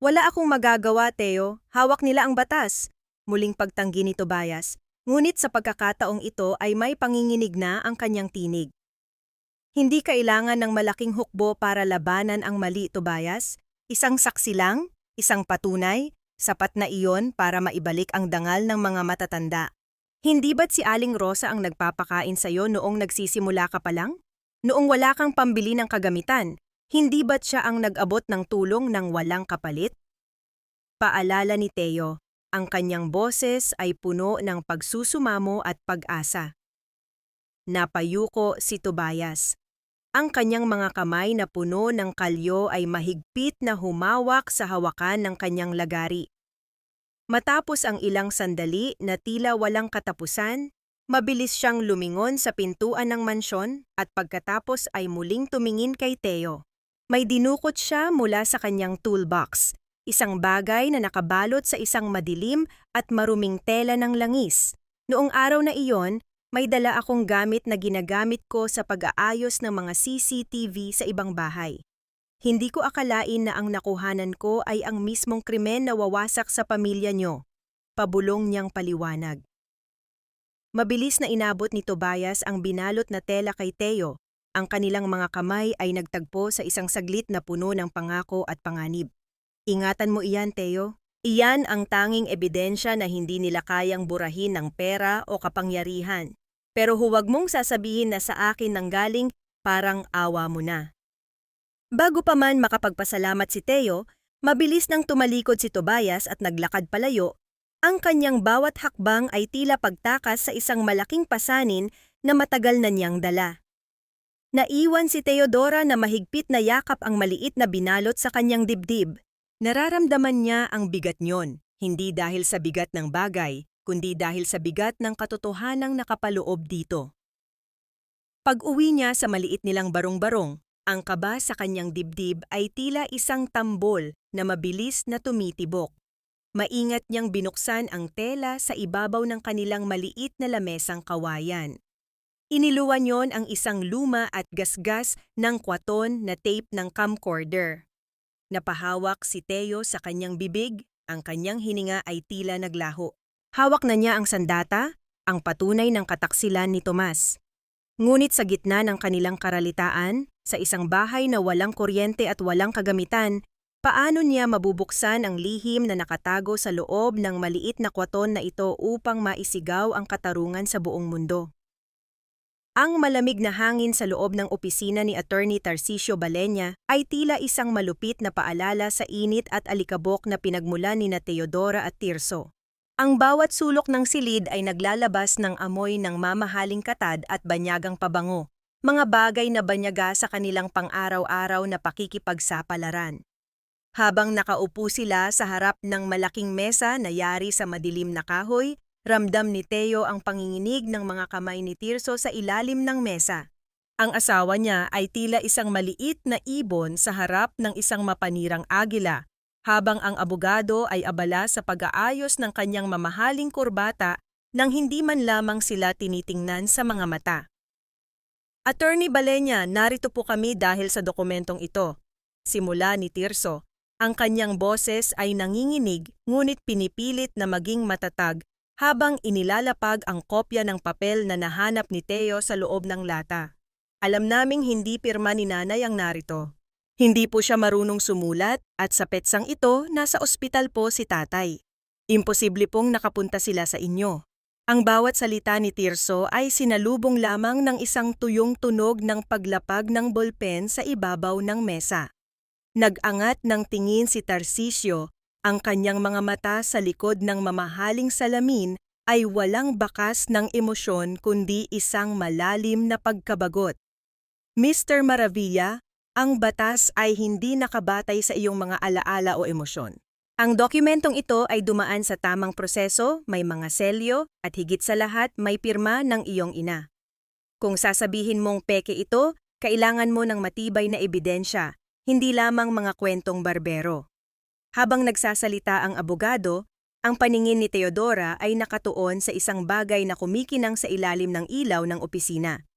Wala akong magagawa, Teo. Hawak nila ang batas. Muling pagtanggi ni Tobias, ngunit sa pagkakataong ito ay may panginginig na ang kanyang tinig. Hindi kailangan ng malaking hukbo para labanan ang mali, Tobias. Isang saksi lang, isang patunay, sapat na iyon para maibalik ang dangal ng mga matatanda. Hindi ba't si Aling Rosa ang nagpapakain sa'yo noong nagsisimula ka pa lang? Noong wala kang pambili ng kagamitan, hindi ba't siya ang nag-abot ng tulong ng walang kapalit? Paalala ni Teo, ang kanyang boses ay puno ng pagsusumamo at pag-asa. Napayuko si Tobias. Ang kanyang mga kamay na puno ng kalyo ay mahigpit na humawak sa hawakan ng kanyang lagari. Matapos ang ilang sandali na tila walang katapusan, mabilis siyang lumingon sa pintuan ng mansyon at pagkatapos ay muling tumingin kay Teo. May dinukot siya mula sa kanyang toolbox, isang bagay na nakabalot sa isang madilim at maruming tela ng langis. Noong araw na iyon, may dala akong gamit na ginagamit ko sa pag-aayos ng mga CCTV sa ibang bahay. Hindi ko akalain na ang nakuhanan ko ay ang mismong krimen na wawasak sa pamilya niyo. Pabulong niyang paliwanag. Mabilis na inabot ni Tobias ang binalot na tela kay Teo. Ang kanilang mga kamay ay nagtagpo sa isang saglit na puno ng pangako at panganib. Ingatan mo iyan, Teo. Iyan ang tanging ebidensya na hindi nila kayang burahin ng pera o kapangyarihan. Pero huwag mong sasabihin na sa akin nanggaling, parang awa mo na. Bago pa man makapagpasalamat si Teo, mabilis nang tumalikod si Tobias at naglakad palayo. Ang kanyang bawat hakbang ay tila pagtakas sa isang malaking pasanin na matagal na niyang dala. Naiwan si Teodora na mahigpit na yakap ang maliit na binalot sa kanyang dibdib. Nararamdaman niya ang bigat niyon, hindi dahil sa bigat ng bagay, kundi dahil sa bigat ng katotohanang nakapaloob dito. Pag-uwi niya sa maliit nilang barong-barong, ang kaba sa kanyang dibdib ay tila isang tambol na mabilis na tumitibok. Maingat niyang binuksan ang tela sa ibabaw ng kanilang maliit na lamesang kawayan. Iniluwan niyon ang isang luma at gasgas ng kwaton na tape ng camcorder. Napahawak si Teo sa kanyang bibig, ang kanyang hininga ay tila naglaho. Hawak na niya ang sandata, ang patunay ng kataksilan ni Tomas. Ngunit sa gitna ng kanilang karalitaan, sa isang bahay na walang kuryente at walang kagamitan, paano niya mabubuksan ang lihim na nakatago sa loob ng maliit na kwaton na ito upang maisigaw ang katarungan sa buong mundo? Ang malamig na hangin sa loob ng opisina ni Attorney Tarcisio Balenya ay tila isang malupit na paalala sa init at alikabok na pinagmulan ni Teodora at Tirso. Ang bawat sulok ng silid ay naglalabas ng amoy ng mamahaling katad at banyagang pabango, mga bagay na banyaga sa kanilang pang-araw-araw na pakikipagsapalaran. Habang nakaupo sila sa harap ng malaking mesa na yari sa madilim na kahoy, ramdam ni Teo ang panginginig ng mga kamay ni Tirso sa ilalim ng mesa. Ang asawa niya ay tila isang maliit na ibon sa harap ng isang mapanirang agila, habang ang abogado ay abala sa pag-aayos ng kanyang mamahaling kurbata nang hindi man lamang sila tinitingnan sa mga mata. Attorney Balenya, narito po kami dahil sa dokumentong ito. Simula ni Tirso, ang kanyang boses ay nanginginig ngunit pinipilit na maging matatag habang inilalapag ang kopya ng papel na nahanap ni Teo sa loob ng lata. Alam naming hindi pirma ni nanay ang narito. Hindi po siya marunong sumulat at sa petsang ito nasa ospital po si tatay. Imposible pong nakapunta sila sa inyo. Ang bawat salita ni Tirso ay sinalubong lamang ng isang tuyong tunog ng paglapag ng bolpen sa ibabaw ng mesa. Nag-angat ng tingin si Tarcisio. Ang kanyang mga mata sa likod ng mamahaling salamin ay walang bakas ng emosyon kundi isang malalim na pagkabagot. Mr. Maravilla, ang batas ay hindi nakabatay sa iyong mga alaala o emosyon. Ang dokumentong ito ay dumaan sa tamang proseso, may mga selyo, at higit sa lahat may pirma ng iyong ina. Kung sasabihin mong peke ito, kailangan mo ng matibay na ebidensya, hindi lamang mga kwentong barbero. Habang nagsasalita ang abogado, ang paningin ni Teodora ay nakatuon sa isang bagay na kumikinang sa ilalim ng ilaw ng opisina.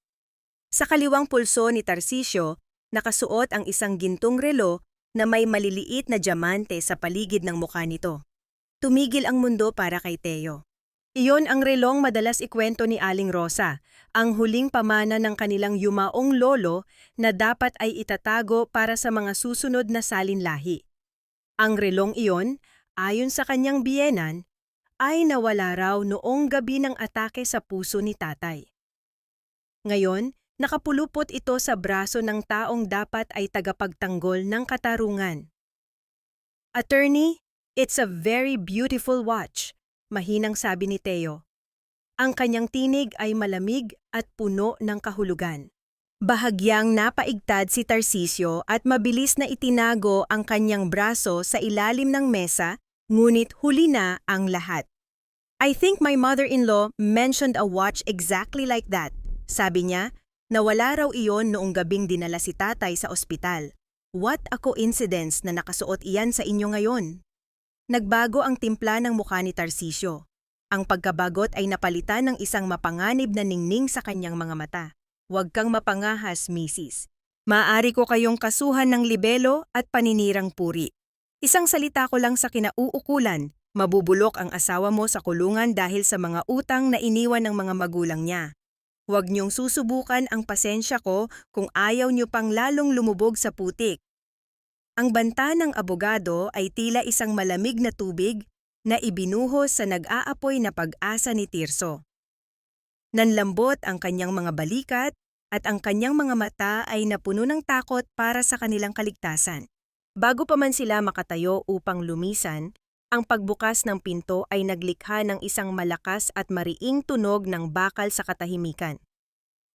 Sa kaliwang pulso ni Tarcisio, nakasuot ang isang gintong relo na may maliliit na diamante sa paligid ng mukha nito. Tumigil ang mundo para kay Teo. Iyon ang relong madalas ikwento ni Aling Rosa, ang huling pamana ng kanilang yumaong lolo na dapat ay itatago para sa mga susunod na salinlahi. Ang relong iyon, ayon sa kanyang biyenan, ay nawala raw noong gabi ng atake sa puso ni tatay. Ngayon, nakapulupot ito sa braso ng taong dapat ay tagapagtanggol ng katarungan. Attorney, it's a very beautiful watch, mahinang sabi ni Teo. Ang kanyang tinig ay malamig at puno ng kahulugan. Bahagyang napaigtad si Tarcisio at mabilis na itinago ang kanyang braso sa ilalim ng mesa, ngunit huli na ang lahat. I think my mother-in-law mentioned a watch exactly like that. Sabi niya, nawala raw iyon noong gabing dinala si tatay sa ospital. What a coincidence na nakasuot iyan sa inyo ngayon. Nagbago ang timpla ng mukha ni Tarcisio. Ang pagkabagot ay napalitan ng isang mapanganib na ningning sa kanyang mga mata. Huwag kang mapangahas, Mrs. Maaari ko kayong kasuhan ng libelo at paninirang puri. Isang salita ko lang sa kinauukulan, mabubulok ang asawa mo sa kulungan dahil sa mga utang na iniwan ng mga magulang niya. Huwag niyong susubukan ang pasensya ko kung ayaw niyo pang lalong lumubog sa putik. Ang banta ng abogado ay tila isang malamig na tubig na ibinuhos sa nag-aapoy na pag-asa ni Tirso. Nanlambot ang kanyang mga balikat at ang kanyang mga mata ay napuno ng takot para sa kanilang kaligtasan. Bago pa man sila makatayo upang lumisan, ang pagbukas ng pinto ay naglikha ng isang malakas at mariing tunog ng bakal sa katahimikan.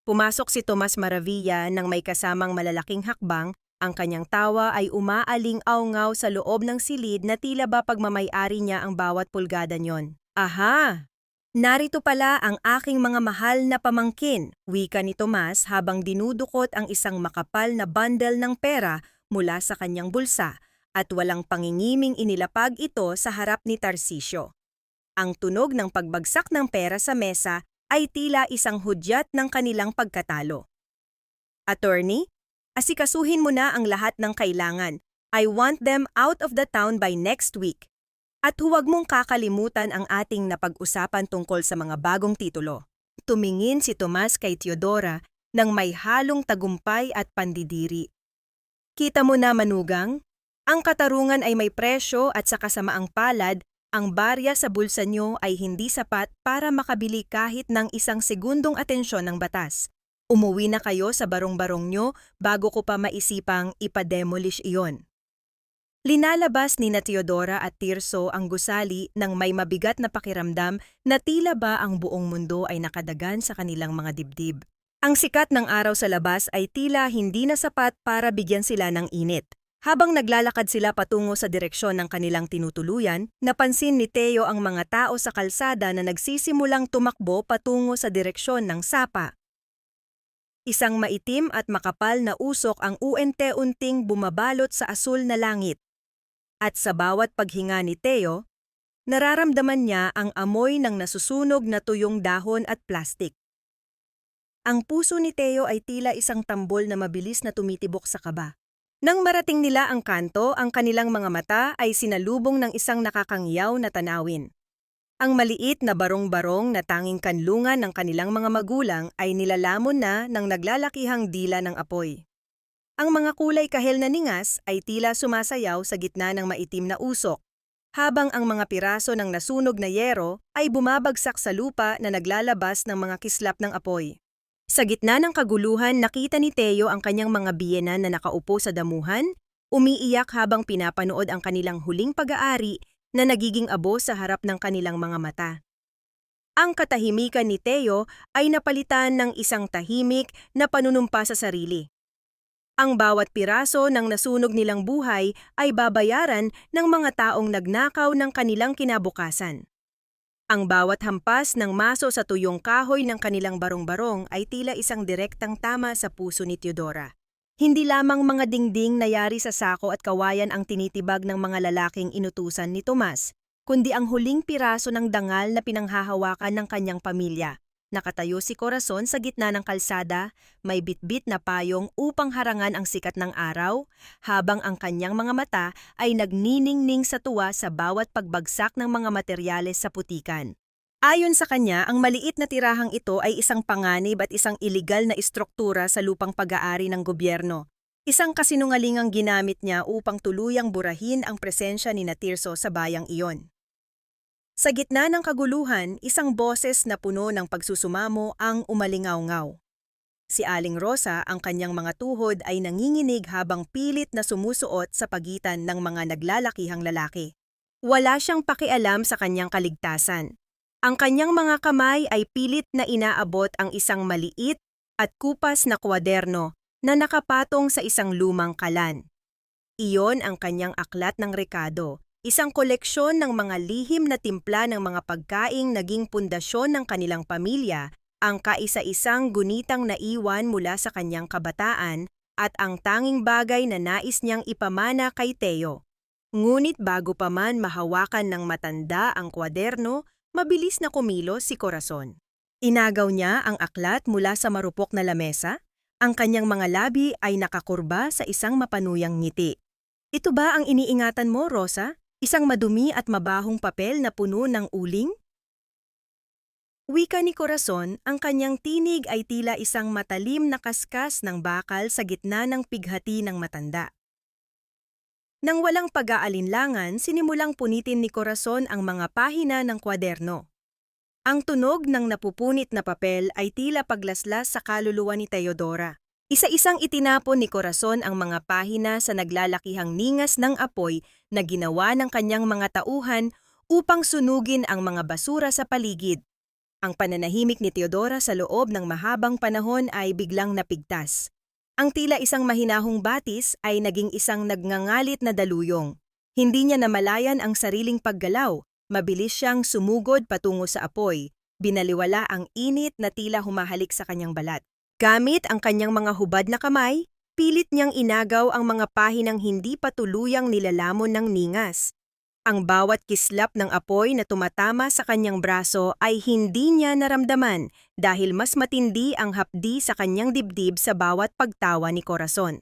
Pumasok si Tomas Maravilla nang may kasamang malalaking hakbang. Ang kanyang tawa ay umaaling-awngaw sa loob ng silid na tila ba pagmamay-ari niya ang bawat pulgada niyon. Aha! Narito pala ang aking mga mahal na pamangkin, wika ni Tomas habang dinudukot ang isang makapal na bundle ng pera mula sa kanyang bulsa at walang pangingiming inilapag ito sa harap ni Tarcisio. Ang tunog ng pagbagsak ng pera sa mesa ay tila isang hudyat ng kanilang pagkatalo. Attorney, asikasuhin mo na ang lahat ng kailangan. I want them out of the town by next week. At huwag mong kakalimutan ang ating napag-usapan tungkol sa mga bagong titulo. Tumingin si Tomas kay Teodora nang may halong tagumpay at pandidiri. Kita mo na, manugang? Ang katarungan ay may presyo at sa kasamaang palad, ang barya sa bulsa nyo ay hindi sapat para makabili kahit ng isang segundong atensyon ng batas. Umuwi na kayo sa barong-barong nyo bago ko pa maisipang ipademolish iyon. Linalabas ni na Teodora at Tirso ang gusali nang may mabigat na pakiramdam na tila ba ang buong mundo ay nakadagan sa kanilang mga dibdib. Ang sikat ng araw sa labas ay tila hindi na sapat para bigyan sila ng init. Habang naglalakad sila patungo sa direksyon ng kanilang tinutuluyan, napansin ni Teo ang mga tao sa kalsada na nagsisimulang tumakbo patungo sa direksyon ng sapa. Isang maitim at makapal na usok ang unti-unting bumabalot sa asul na langit. At sa bawat paghinga ni Teo, nararamdaman niya ang amoy ng nasusunog na tuyong dahon at plastik. Ang puso ni Teo ay tila isang tambol na mabilis na tumitibok sa kaba. Nang marating nila ang kanto, ang kanilang mga mata ay sinalubong ng isang nakakangyaw na tanawin. Ang maliit na barong-barong na tanging kanlungan ng kanilang mga magulang ay nilalamon na ng naglalakihang dila ng apoy. Ang mga kulay kahel na ningas ay tila sumasayaw sa gitna ng maitim na usok, habang ang mga piraso ng nasunog na yero ay bumabagsak sa lupa na naglalabas ng mga kislap ng apoy. Sa gitna ng kaguluhan, nakita ni Teo ang kanyang mga biyenan na nakaupo sa damuhan, umiiyak habang pinapanood ang kanilang huling pag-aari na nagiging abo sa harap ng kanilang mga mata. Ang katahimikan ni Teo ay napalitan ng isang tahimik na panunumpa sa sarili. Ang bawat piraso ng nasunog nilang buhay ay babayaran ng mga taong nagnakaw ng kanilang kinabukasan. Ang bawat hampas ng maso sa tuyong kahoy ng kanilang barong-barong ay tila isang direktang tama sa puso ni Teodora. Hindi lamang mga dingding na yari sa sako at kawayan ang tinitibag ng mga lalaking inutusan ni Tomas, kundi ang huling piraso ng dangal na pinanghahawakan ng kanyang pamilya. Nakatayo si Corazon sa gitna ng kalsada, may bitbit na payong upang harangan ang sikat ng araw, habang ang kanyang mga mata ay nagniningning sa tuwa sa bawat pagbagsak ng mga materyales sa putikan. Ayon sa kanya, ang maliit na tirahang ito ay isang panganib at isang iligal na istruktura sa lupang pag-aari ng gobyerno. Isang kasinungalingang ginamit niya upang tuluyang burahin ang presensya ni Tirso sa bayang iyon. Sa gitna ng kaguluhan, isang boses na puno ng pagsusumamo ang umalingaw-ngaw. Si Aling Rosa, ang kanyang mga tuhod ay nanginginig habang pilit na sumusuot sa pagitan ng mga naglalakihang lalaki. Wala siyang pakialam sa kanyang kaligtasan. Ang kanyang mga kamay ay pilit na inaabot ang isang maliit at kupas na kwaderno na nakapatong sa isang lumang kalan. Iyon ang kanyang aklat ng rekado. Isang koleksyon ng mga lihim na timpla ng mga pagkaing naging pundasyon ng kanilang pamilya, ang kaisa-isang gunitang naiwan mula sa kanyang kabataan at ang tanging bagay na nais niyang ipamana kay Teo. Ngunit bago pa man mahawakan ng matanda ang kwaderno, mabilis na kumilos si Corazon. Inagaw niya ang aklat mula sa marupok na lamesa. Ang kanyang mga labi ay nakakurba sa isang mapanuyang ngiti. Ito ba ang iniingatan mo, Rosa? Isang madumi at mabahong papel na puno ng uling? Wika ni Corazon, ang kanyang tinig ay tila isang matalim na kaskas ng bakal sa gitna ng pighati ng matanda. Nang walang pag-aalinlangan, sinimulang punitin ni Corazon ang mga pahina ng kwaderno. Ang tunog ng napupunit na papel ay tila paglaslas sa kaluluwa ni Teodora. Isa-isang itinapon ni Corazon ang mga pahina sa naglalakihang ningas ng apoy na ginawa ng kanyang mga tauhan upang sunugin ang mga basura sa paligid. Ang pananahimik ni Teodora sa loob ng mahabang panahon ay biglang napigtas. Ang tila isang mahinahong batis ay naging isang nagngangalit na daluyong. Hindi niya namalayan ang sariling paggalaw, mabilis siyang sumugod patungo sa apoy, binaliwala ang init na tila humahalik sa kanyang balat. Gamit ang kanyang mga hubad na kamay, pilit niyang inagaw ang mga pahinang hindi pa tuluyang nilalamon ng ningas. Ang bawat kislap ng apoy na tumatama sa kanyang braso ay hindi niya naramdaman dahil mas matindi ang hapdi sa kanyang dibdib sa bawat pagtawa ni Corazon.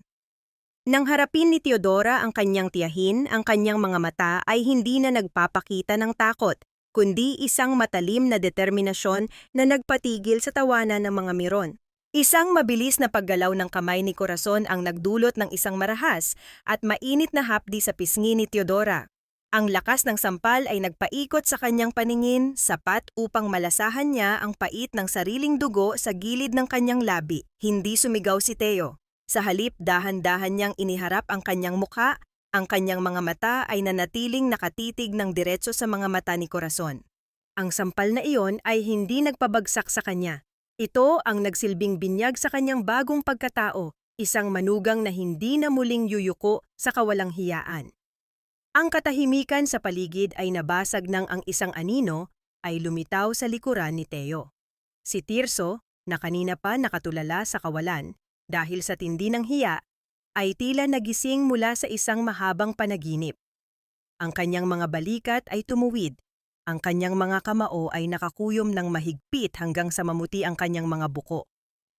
Nang harapin ni Teodora ang kanyang tiyahin, ang kanyang mga mata ay hindi na nagpapakita ng takot, kundi isang matalim na determinasyon na nagpatigil sa tawanan ng mga miron. Isang mabilis na paggalaw ng kamay ni Corazon ang nagdulot ng isang marahas at mainit na hapdi sa pisngi ni Teodora. Ang lakas ng sampal ay nagpaikot sa kanyang paningin, sapat upang malasahan niya ang pait ng sariling dugo sa gilid ng kanyang labi. Hindi sumigaw si Teo. Sa halip, dahan-dahan niyang iniharap ang kanyang mukha, ang kanyang mga mata ay nanatiling nakatitig ng diretso sa mga mata ni Corazon. Ang sampal na iyon ay hindi nagpabagsak sa kanya. Ito ang nagsilbing binyag sa kanyang bagong pagkatao, isang manugang na hindi na muling yuyuko sa kawalang hiyaan. Ang katahimikan sa paligid ay nabasag nang ang isang anino ay lumitaw sa likuran ni Teo. Si Tirso, na kanina pa nakatulala sa kawalan dahil sa tindi ng hiya, ay tila nagising mula sa isang mahabang panaginip. Ang kanyang mga balikat ay tumuwid, ang kanyang mga kamao ay nakakuyom ng mahigpit hanggang sa mamuti ang kanyang mga buko.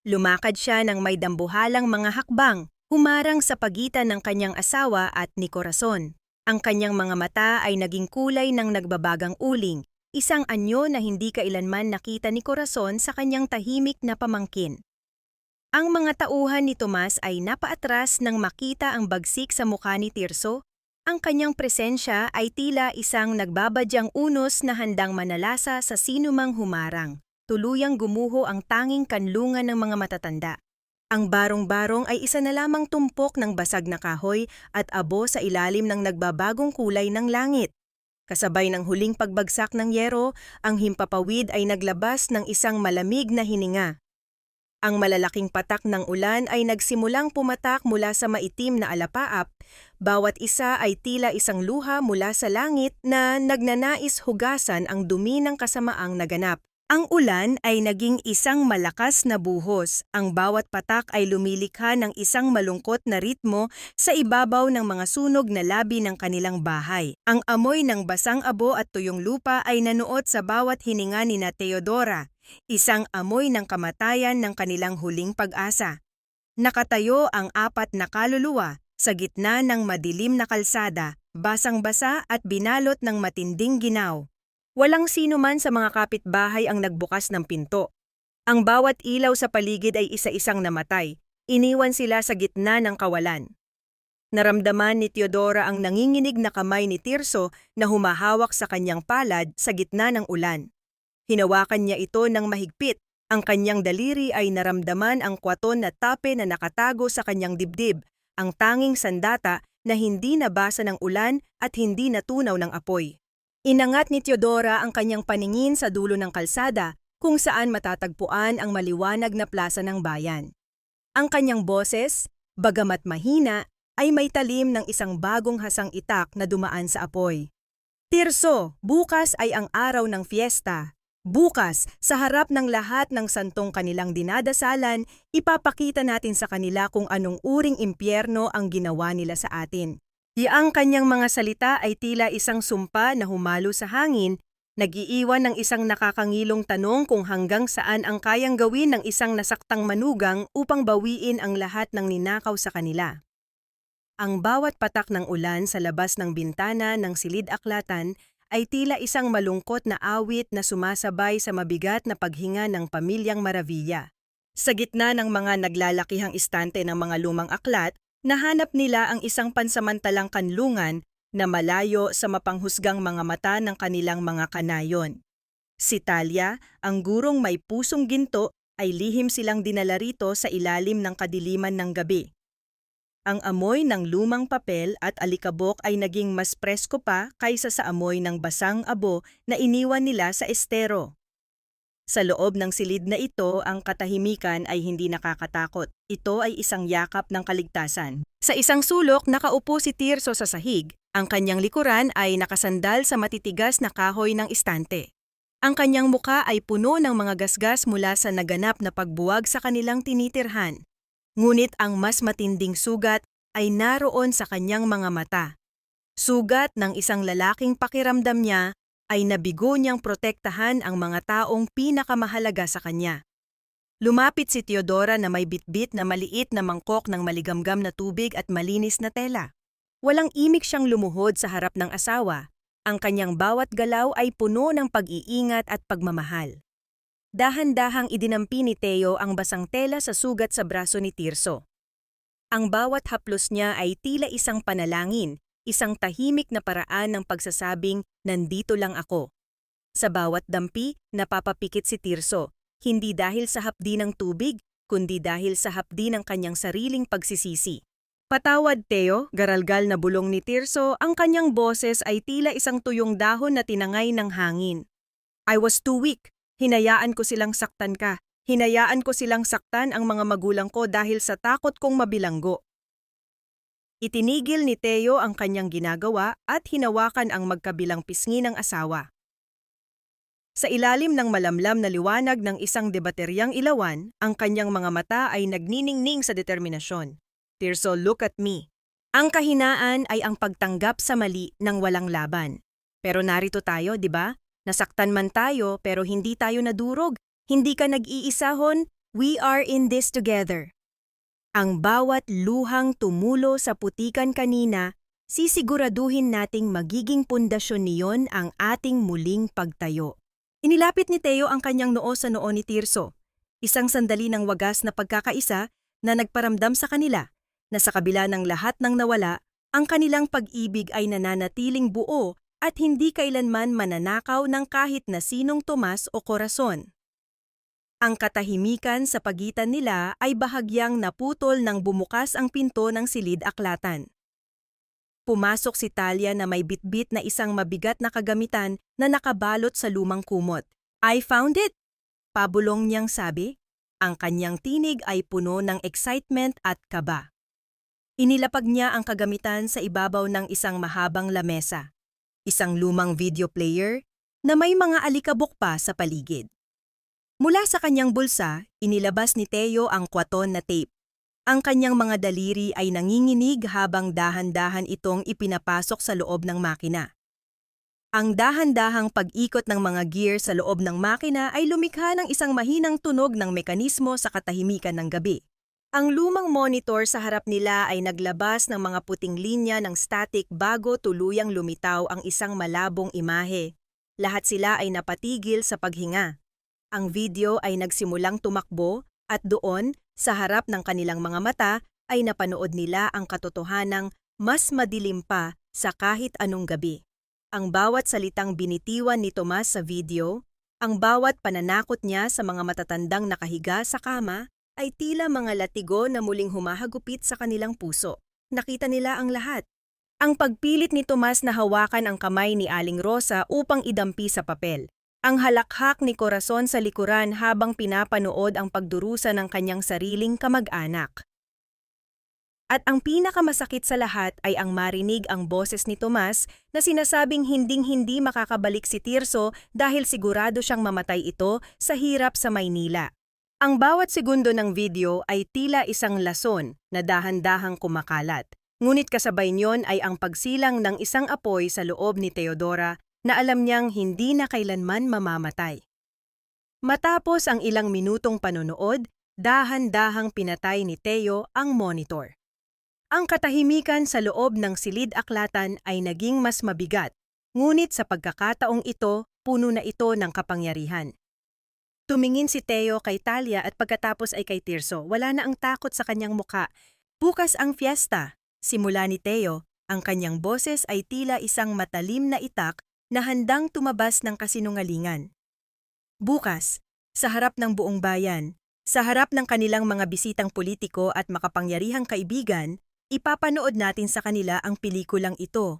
Lumakad siya ng may dambuhalang mga hakbang, humarang sa pagitan ng kanyang asawa at ni Corazon. Ang kanyang mga mata ay naging kulay ng nagbabagang uling, isang anyo na hindi kailanman nakita ni Corazon sa kanyang tahimik na pamangkin. Ang mga tauhan ni Tomas ay napaatras nang makita ang bagsik sa mukha ni Tirso. Ang kanyang presensya ay tila isang nagbabadyang unos na handang manalasa sa sinumang humarang. Tuluyang gumuho ang tanging kanlungan ng mga matatanda. Ang barong-barong ay isa na lamang tumpok ng basag na kahoy at abo sa ilalim ng nagbabagong kulay ng langit. Kasabay ng huling pagbagsak ng yero, ang himpapawid ay naglabas ng isang malamig na hininga. Ang malalaking patak ng ulan ay nagsimulang pumatak mula sa maitim na alapaap, bawat isa ay tila isang luha mula sa langit na nagnanais hugasan ang dumi ng kasamaang naganap. Ang ulan ay naging isang malakas na buhos. Ang bawat patak ay lumilikha ng isang malungkot na ritmo sa ibabaw ng mga sunog na labi ng kanilang bahay. Ang amoy ng basang abo at tuyong lupa ay nanuot sa bawat hininga ni na Teodora, isang amoy ng kamatayan ng kanilang huling pag-asa. Nakatayo ang apat na kaluluwa sa gitna ng madilim na kalsada, basang-basa at binalot ng matinding ginaw. Walang sino man sa mga kapitbahay ang nagbukas ng pinto. Ang bawat ilaw sa paligid ay isa-isang namatay. Iniwan sila sa gitna ng kawalan. Naramdaman ni Teodora ang nanginginig na kamay ni Tirso na humahawak sa kanyang palad sa gitna ng ulan. Hinawakan niya ito ng mahigpit. Ang kanyang daliri ay naramdaman ang kwaton na tape na nakatago sa kanyang dibdib, ang tanging sandata na hindi nabasa ng ulan at hindi natunaw ng apoy. Inangat ni Teodora ang kanyang paningin sa dulo ng kalsada kung saan matatagpuan ang maliwanag na plaza ng bayan. Ang kanyang boses, bagamat mahina, ay may talim ng isang bagong hasang itak na dumaan sa apoy. Tirso, bukas ay ang araw ng fiesta. Bukas, sa harap ng lahat ng santong kanilang dinadasalan, ipapakita natin sa kanila kung anong uring impyerno ang ginawa nila sa atin. Ang kanyang mga salita ay tila isang sumpa na humalo sa hangin, nag-iiwan ng isang nakakangilong tanong kung hanggang saan ang kayang gawin ng isang nasaktang manugang upang bawiin ang lahat ng ninakaw sa kanila. Ang bawat patak ng ulan sa labas ng bintana ng silid-aklatan ay tila isang malungkot na awit na sumasabay sa mabigat na paghinga ng pamilyang Maravilla. Sa gitna ng mga naglalakihang istante ng mga lumang aklat, Nahanap nila ang isang pansamantalang kanlungan na malayo sa mapanghusgang mga mata ng kanilang mga kanayon. Si Talia, ang gurong may pusong ginto, ay lihim silang dinala rito sa ilalim ng kadiliman ng gabi. Ang amoy ng lumang papel at alikabok ay naging mas presko pa kaysa sa amoy ng basang abo na iniwan nila sa estero. Sa loob ng silid na ito, ang katahimikan ay hindi nakakatakot. Ito ay isang yakap ng kaligtasan. Sa isang sulok, nakaupo si Tirso sa sahig. Ang kanyang likuran ay nakasandal sa matitigas na kahoy ng istante. Ang kanyang muka ay puno ng mga gasgas mula sa naganap na pagbuwag sa kanilang tinitirhan. Ngunit ang mas matinding sugat ay naroon sa kanyang mga mata. Sugat ng isang lalaking pakiramdam niya ay nabigo niyang protektahan ang mga taong pinakamahalaga sa kanya. Lumapit si Teodora na may bitbit na maliit na mangkok ng maligamgam na tubig at malinis na tela. Walang imik siyang lumuhod sa harap ng asawa. Ang kanyang bawat galaw ay puno ng pag-iingat at pagmamahal. Dahan-dahang idinampi ni Teo ang basang tela sa sugat sa braso ni Tirso. Ang bawat haplos niya ay tila isang panalangin, isang tahimik na paraan ng pagsasabing, "Nandito lang ako." Sa bawat dampi, napapapikit si Tirso, hindi dahil sa hapdi ng tubig, kundi dahil sa hapdi ng kanyang sariling pagsisisi. "Patawad, Teo," garalgal na bulong ni Tirso, ang kanyang boses ay tila isang tuyong dahon na tinangay ng hangin. "I was too weak. Hinayaan ko silang saktan ka. Hinayaan ko silang saktan ang mga magulang ko dahil sa takot kong mabilanggo." Itinigil ni Teo ang kanyang ginagawa at hinawakan ang magkabilang pisngi ng asawa. Sa ilalim ng malamlam na liwanag ng isang debateryang ilawan, ang kanyang mga mata ay nagniningning sa determinasyon. "Tirso, look at me." Ang kahinaan ay ang pagtanggap sa mali ng walang laban. Pero narito tayo, di ba? Nasaktan man tayo pero hindi tayo nadurog. Hindi ka nag-iisahon, we are in this together. Ang bawat luhang tumulo sa putikan kanina, sisiguraduhin nating magiging pundasyon niyon ang ating muling pagtayo. Inilapit ni Teo ang kanyang noo sa noo ni Tirso. Isang sandali ng wagas na pagkakaisa na nagparamdam sa kanila na sa kabila ng lahat ng nawala, ang kanilang pag-ibig ay nananatiling buo at hindi kailanman mananakaw ng kahit na sinong tomas o korason. Ang katahimikan sa pagitan nila ay bahagyang naputol nang bumukas ang pinto ng silid-aklatan. Pumasok si Talia na may bitbit na isang mabigat na kagamitan na nakabalot sa lumang kumot. "I found it!" Pabulong niyang sabi. Ang kanyang tinig ay puno ng excitement at kaba. Inilapag niya ang kagamitan sa ibabaw ng isang mahabang lamesa. Isang lumang video player na may mga alikabok pa sa paligid. Mula sa kanyang bulsa, inilabas ni Teo ang kwaton na tape. Ang kanyang mga daliri ay nanginginig habang dahan-dahan itong ipinapasok sa loob ng makina. Ang dahan-dahang pag-ikot ng mga gear sa loob ng makina ay lumikha ng isang mahinang tunog ng mekanismo sa katahimikan ng gabi. Ang lumang monitor sa harap nila ay naglabas ng mga puting linya ng static bago tuluyang lumitaw ang isang malabong imahe. Lahat sila ay napatigil sa paghinga. Ang video ay nagsimulang tumakbo at doon, sa harap ng kanilang mga mata, ay napanood nila ang katotohanang mas madilim pa sa kahit anong gabi. Ang bawat salitang binitiwan ni Tomas sa video, ang bawat pananakot niya sa mga matatandang nakahiga sa kama, ay tila mga latigo na muling humahagupit sa kanilang puso. Nakita nila ang lahat. Ang pagpilit ni Tomas na hawakan ang kamay ni Aling Rosa upang idampi sa papel. Ang halakhak ni Corazon sa likuran habang pinapanood ang pagdurusa ng kanyang sariling kamag-anak. At ang pinakamasakit sa lahat ay ang marinig ang boses ni Tomas na sinasabing hinding-hindi makakabalik si Tirso dahil sigurado siyang mamatay ito sa hirap sa Maynila. Ang bawat segundo ng video ay tila isang lason na dahan-dahang kumakalat. Ngunit kasabay niyon ay ang pagsilang ng isang apoy sa loob ni Teodora na alam niyang hindi na kailanman mamamatay. Matapos ang ilang minutong panonood, dahan-dahang pinatay ni Teo ang monitor. Ang katahimikan sa loob ng silid-aklatan ay naging mas mabigat, ngunit sa pagkakataong ito, puno na ito ng kapangyarihan. Tumingin si Teo kay Talia at pagkatapos ay kay Tirso. Wala na ang takot sa kanyang muka. Bukas ang fiesta. Simula ni Teo, ang kanyang boses ay tila isang matalim na itak na handang tumabas ng kasinungalingan. Bukas, sa harap ng buong bayan, sa harap ng kanilang mga bisitang politiko at makapangyarihang kaibigan, ipapanood natin sa kanila ang pelikulang ito.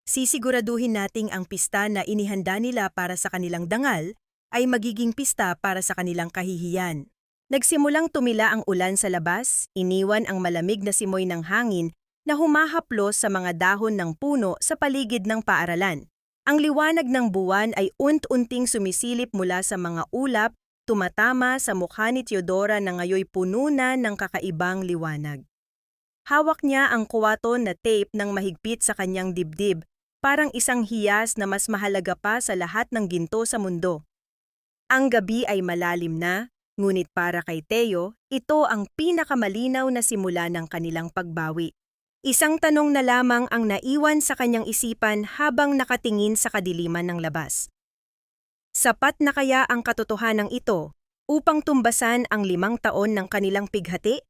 Sisiguraduhin nating ang pista na inihanda nila para sa kanilang dangal ay magiging pista para sa kanilang kahihiyan. Nagsimulang tumila ang ulan sa labas, iniwan ang malamig na simoy ng hangin na humahaplos sa mga dahon ng puno sa paligid ng paaralan. Ang liwanag ng buwan ay unt-unting sumisilip mula sa mga ulap, tumatama sa mukha ni Teodora na ngayoy puno na ng kakaibang liwanag. Hawak niya ang kuwaton na tape ng mahigpit sa kanyang dibdib, parang isang hiyas na mas mahalaga pa sa lahat ng ginto sa mundo. Ang gabi ay malalim na, ngunit para kay Teo, ito ang pinakamalinaw na simula ng kanilang pagbawi. Isang tanong na lamang ang naiwan sa kanyang isipan habang nakatingin sa kadiliman ng labas. Sapat na kaya ang katotohanan ito upang tumbasan ang 5 taon ng kanilang pighati?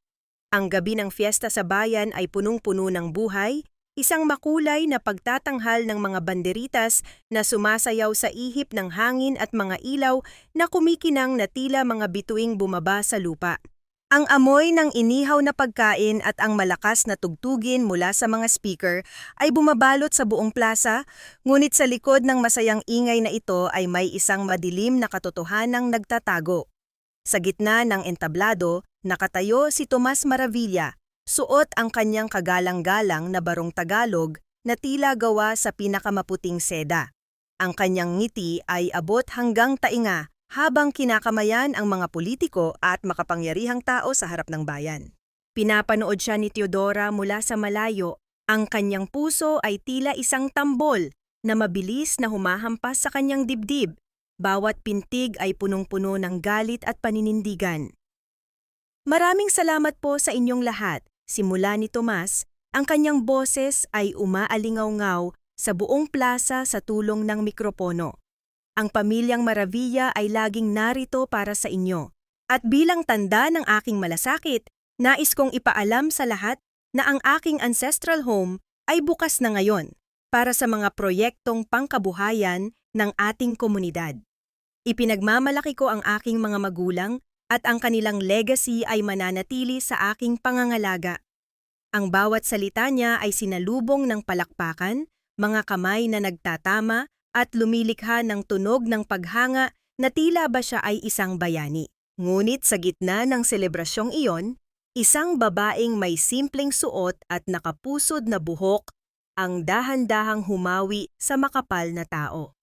Ang gabi ng fiesta sa bayan ay punong-puno ng buhay, isang makulay na pagtatanghal ng mga banderitas na sumasayaw sa ihip ng hangin at mga ilaw na kumikinang na tila mga bituing bumaba sa lupa. Ang amoy ng inihaw na pagkain at ang malakas na tugtugin mula sa mga speaker ay bumabalot sa buong plaza, ngunit sa likod ng masayang ingay na ito ay may isang madilim na katotohanang nagtatago. Sa gitna ng entablado, nakatayo si Tomas Maravilla, suot ang kanyang kagalang-galang na barong Tagalog na tila gawa sa pinakamaputing seda. Ang kanyang ngiti ay abot hanggang tainga habang kinakamayan ang mga politiko at makapangyarihang tao sa harap ng bayan. Pinapanood siya ni Teodora mula sa malayo, ang kanyang puso ay tila isang tambol na mabilis na humahampas sa kanyang dibdib. Bawat pintig ay punong-puno ng galit at paninindigan. Maraming salamat po sa inyong lahat. Simula ni Tomas, ang kanyang boses ay umaalingaw-ngaw sa buong plaza sa tulong ng mikropono. Ang pamilyang Maravilla ay laging narito para sa inyo. At bilang tanda ng aking malasakit, nais kong ipaalam sa lahat na ang aking ancestral home ay bukas na ngayon para sa mga proyektong pangkabuhayan ng ating komunidad. Ipinagmamalaki ko ang aking mga magulang at ang kanilang legacy ay mananatili sa aking pangangalaga. Ang bawat salita niya ay sinalubong ng palakpakan, mga kamay na nagtatama at lumilikha ng tunog ng paghanga na tila ba siya ay isang bayani. Ngunit sa gitna ng selebrasyong iyon, isang babaeng may simpleng suot at nakapusod na buhok ang dahan-dahang humawi sa makapal na tao.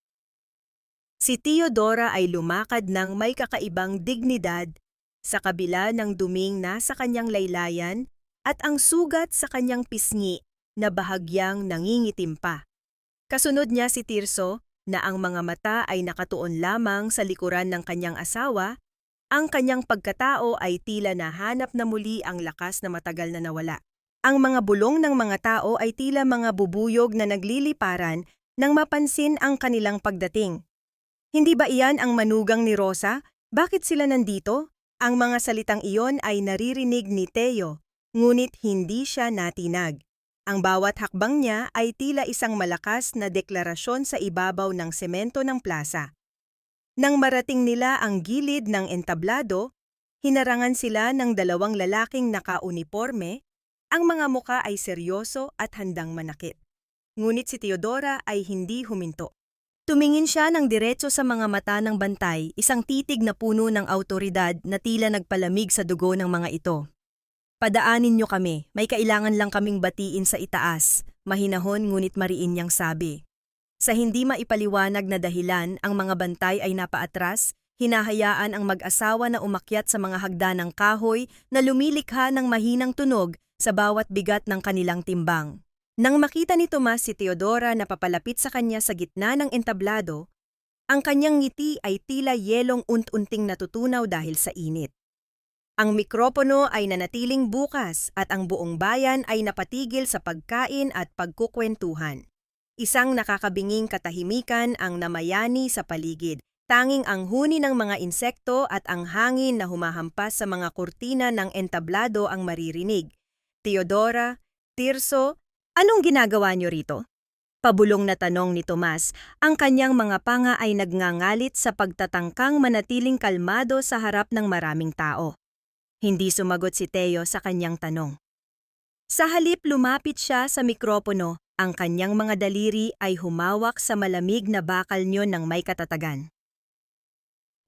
Si Teodora ay lumakad ng may kakaibang dignidad sa kabila ng duming nasa kanyang laylayan at ang sugat sa kanyang pisngi na bahagyang nangingitim pa. Kasunod niya si Tirso na ang mga mata ay nakatuon lamang sa likuran ng kanyang asawa, ang kanyang pagkatao ay tila nahanap na muli ang lakas na matagal na nawala. Ang mga bulong ng mga tao ay tila mga bubuyog na nagliliparan nang mapansin ang kanilang pagdating. Hindi ba iyan ang manugang ni Rosa? Bakit sila nandito? Ang mga salitang iyon ay naririnig ni Teo, ngunit hindi siya natinag. Ang bawat hakbang niya ay tila isang malakas na deklarasyon sa ibabaw ng semento ng plaza. Nang marating nila ang gilid ng entablado, hinarangan sila ng 2 lalaking naka-uniporme, ang mga muka ay seryoso at handang manakit. Ngunit si Teodora ay hindi huminto. Tumingin siya ng diretso sa mga mata ng bantay, isang titig na puno ng awtoridad na tila nagpalamig sa dugo ng mga ito. Padaanin niyo kami, may kailangan lang kaming batiin sa itaas, mahinahon ngunit mariin niyang sabi. Sa hindi maipaliwanag na dahilan, ang mga bantay ay napaatras, hinahayaan ang mag-asawa na umakyat sa mga hagdan ng kahoy na lumilikha ng mahinang tunog sa bawat bigat ng kanilang timbang. Nang makita ni Tomas si Teodora na papalapit sa kanya sa gitna ng entablado, ang kanyang ngiti ay tila yelong unt-unting natutunaw dahil sa init. Ang mikropono ay nanatiling bukas at ang buong bayan ay napatigil sa pagkain at pagkukwentuhan. Isang nakakabinging katahimikan ang namayani sa paligid. Tanging ang huni ng mga insekto at ang hangin na humahampas sa mga kurtina ng entablado ang maririnig. Teodora, Tirso, anong ginagawa niyo rito? Pabulong na tanong ni Tomas, ang kanyang mga panga ay nagngangalit sa pagtatangkang manatiling kalmado sa harap ng maraming tao. Hindi sumagot si Teo sa kanyang tanong. Sa halip lumapit siya sa mikropono, ang kanyang mga daliri ay humawak sa malamig na bakal niyo ng may katatagan.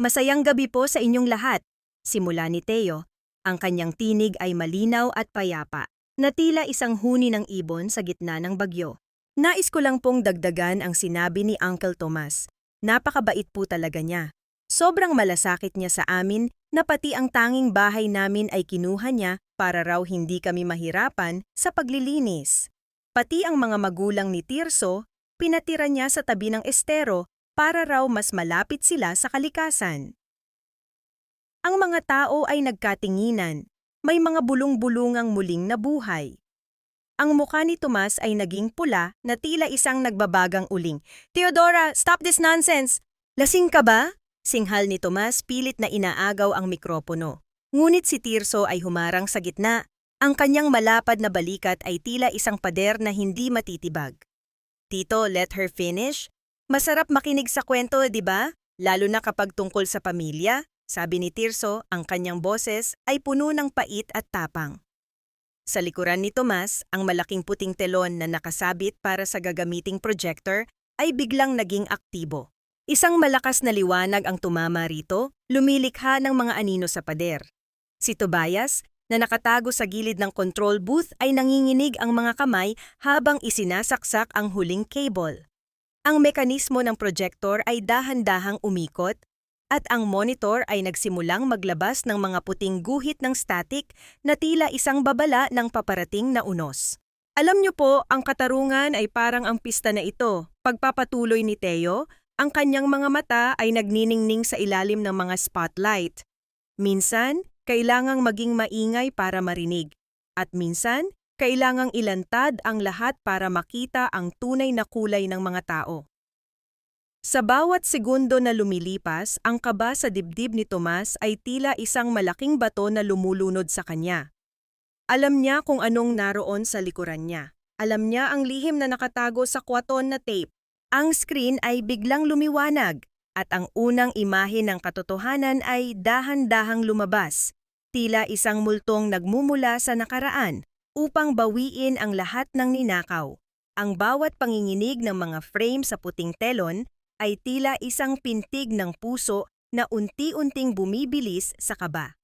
Masayang gabi po sa inyong lahat, simula ni Teo. Ang kanyang tinig ay malinaw at payapa, na tila isang huni ng ibon sa gitna ng bagyo. Nais ko lang pong dagdagan ang sinabi ni Uncle Tomas. Napakabait po talaga niya. Sobrang malasakit niya sa amin na pati ang tanging bahay namin ay kinuha niya para raw hindi kami mahirapan sa paglilinis. Pati ang mga magulang ni Tirso, pinatira niya sa tabi ng estero para raw mas malapit sila sa kalikasan. Ang mga tao ay nagkatinginan, may mga bulong-bulungang muling nabuhay. Ang mukha ni Tomas ay naging pula na tila isang nagbabagang uling. Teodora, stop this nonsense! Lasing ka ba? Singhal ni Tomas pilit na inaagaw ang mikropono. Ngunit si Tirso ay humarang sa gitna. Ang kanyang malapad na balikat ay tila isang pader na hindi matitibag. Tito, let her finish. Masarap makinig sa kwento, di ba? Lalo na kapag tungkol sa pamilya, sabi ni Tirso, ang kanyang boses ay puno ng pait at tapang. Sa likuran ni Tomas, ang malaking puting telon na nakasabit para sa gagamiting projector ay biglang naging aktibo. Isang malakas na liwanag ang tumama rito, lumilikha ng mga anino sa pader. Si Tobias, na nakatago sa gilid ng control booth ay nanginginig ang mga kamay habang isinasaksak ang huling cable. Ang mekanismo ng projector ay dahan-dahang umikot, at ang monitor ay nagsimulang maglabas ng mga puting guhit ng static na tila isang babala ng paparating na unos. Alam niyo po, ang katarungan ay parang ang pista na ito. Pagpapatuloy ni Teo, ang kanyang mga mata ay nagniningning sa ilalim ng mga spotlight. Minsan, kailangang maging maingay para marinig. At minsan, kailangang ilantad ang lahat para makita ang tunay na kulay ng mga tao. Sa bawat segundo na lumilipas, ang kaba sa dibdib ni Tomas ay tila isang malaking bato na lumulunod sa kanya. Alam niya kung anong naroon sa likuran niya. Alam niya ang lihim na nakatago sa kwaton na tape. Ang screen ay biglang lumiwanag, at ang unang imahe ng katotohanan ay dahan-dahang lumabas. Tila isang multong nagmumula sa nakaraan upang bawiin ang lahat ng ninakaw. Ang bawat panginginig ng mga frame sa puting telon ay tila isang pintig ng puso na unti-unting bumibilis sa kaba.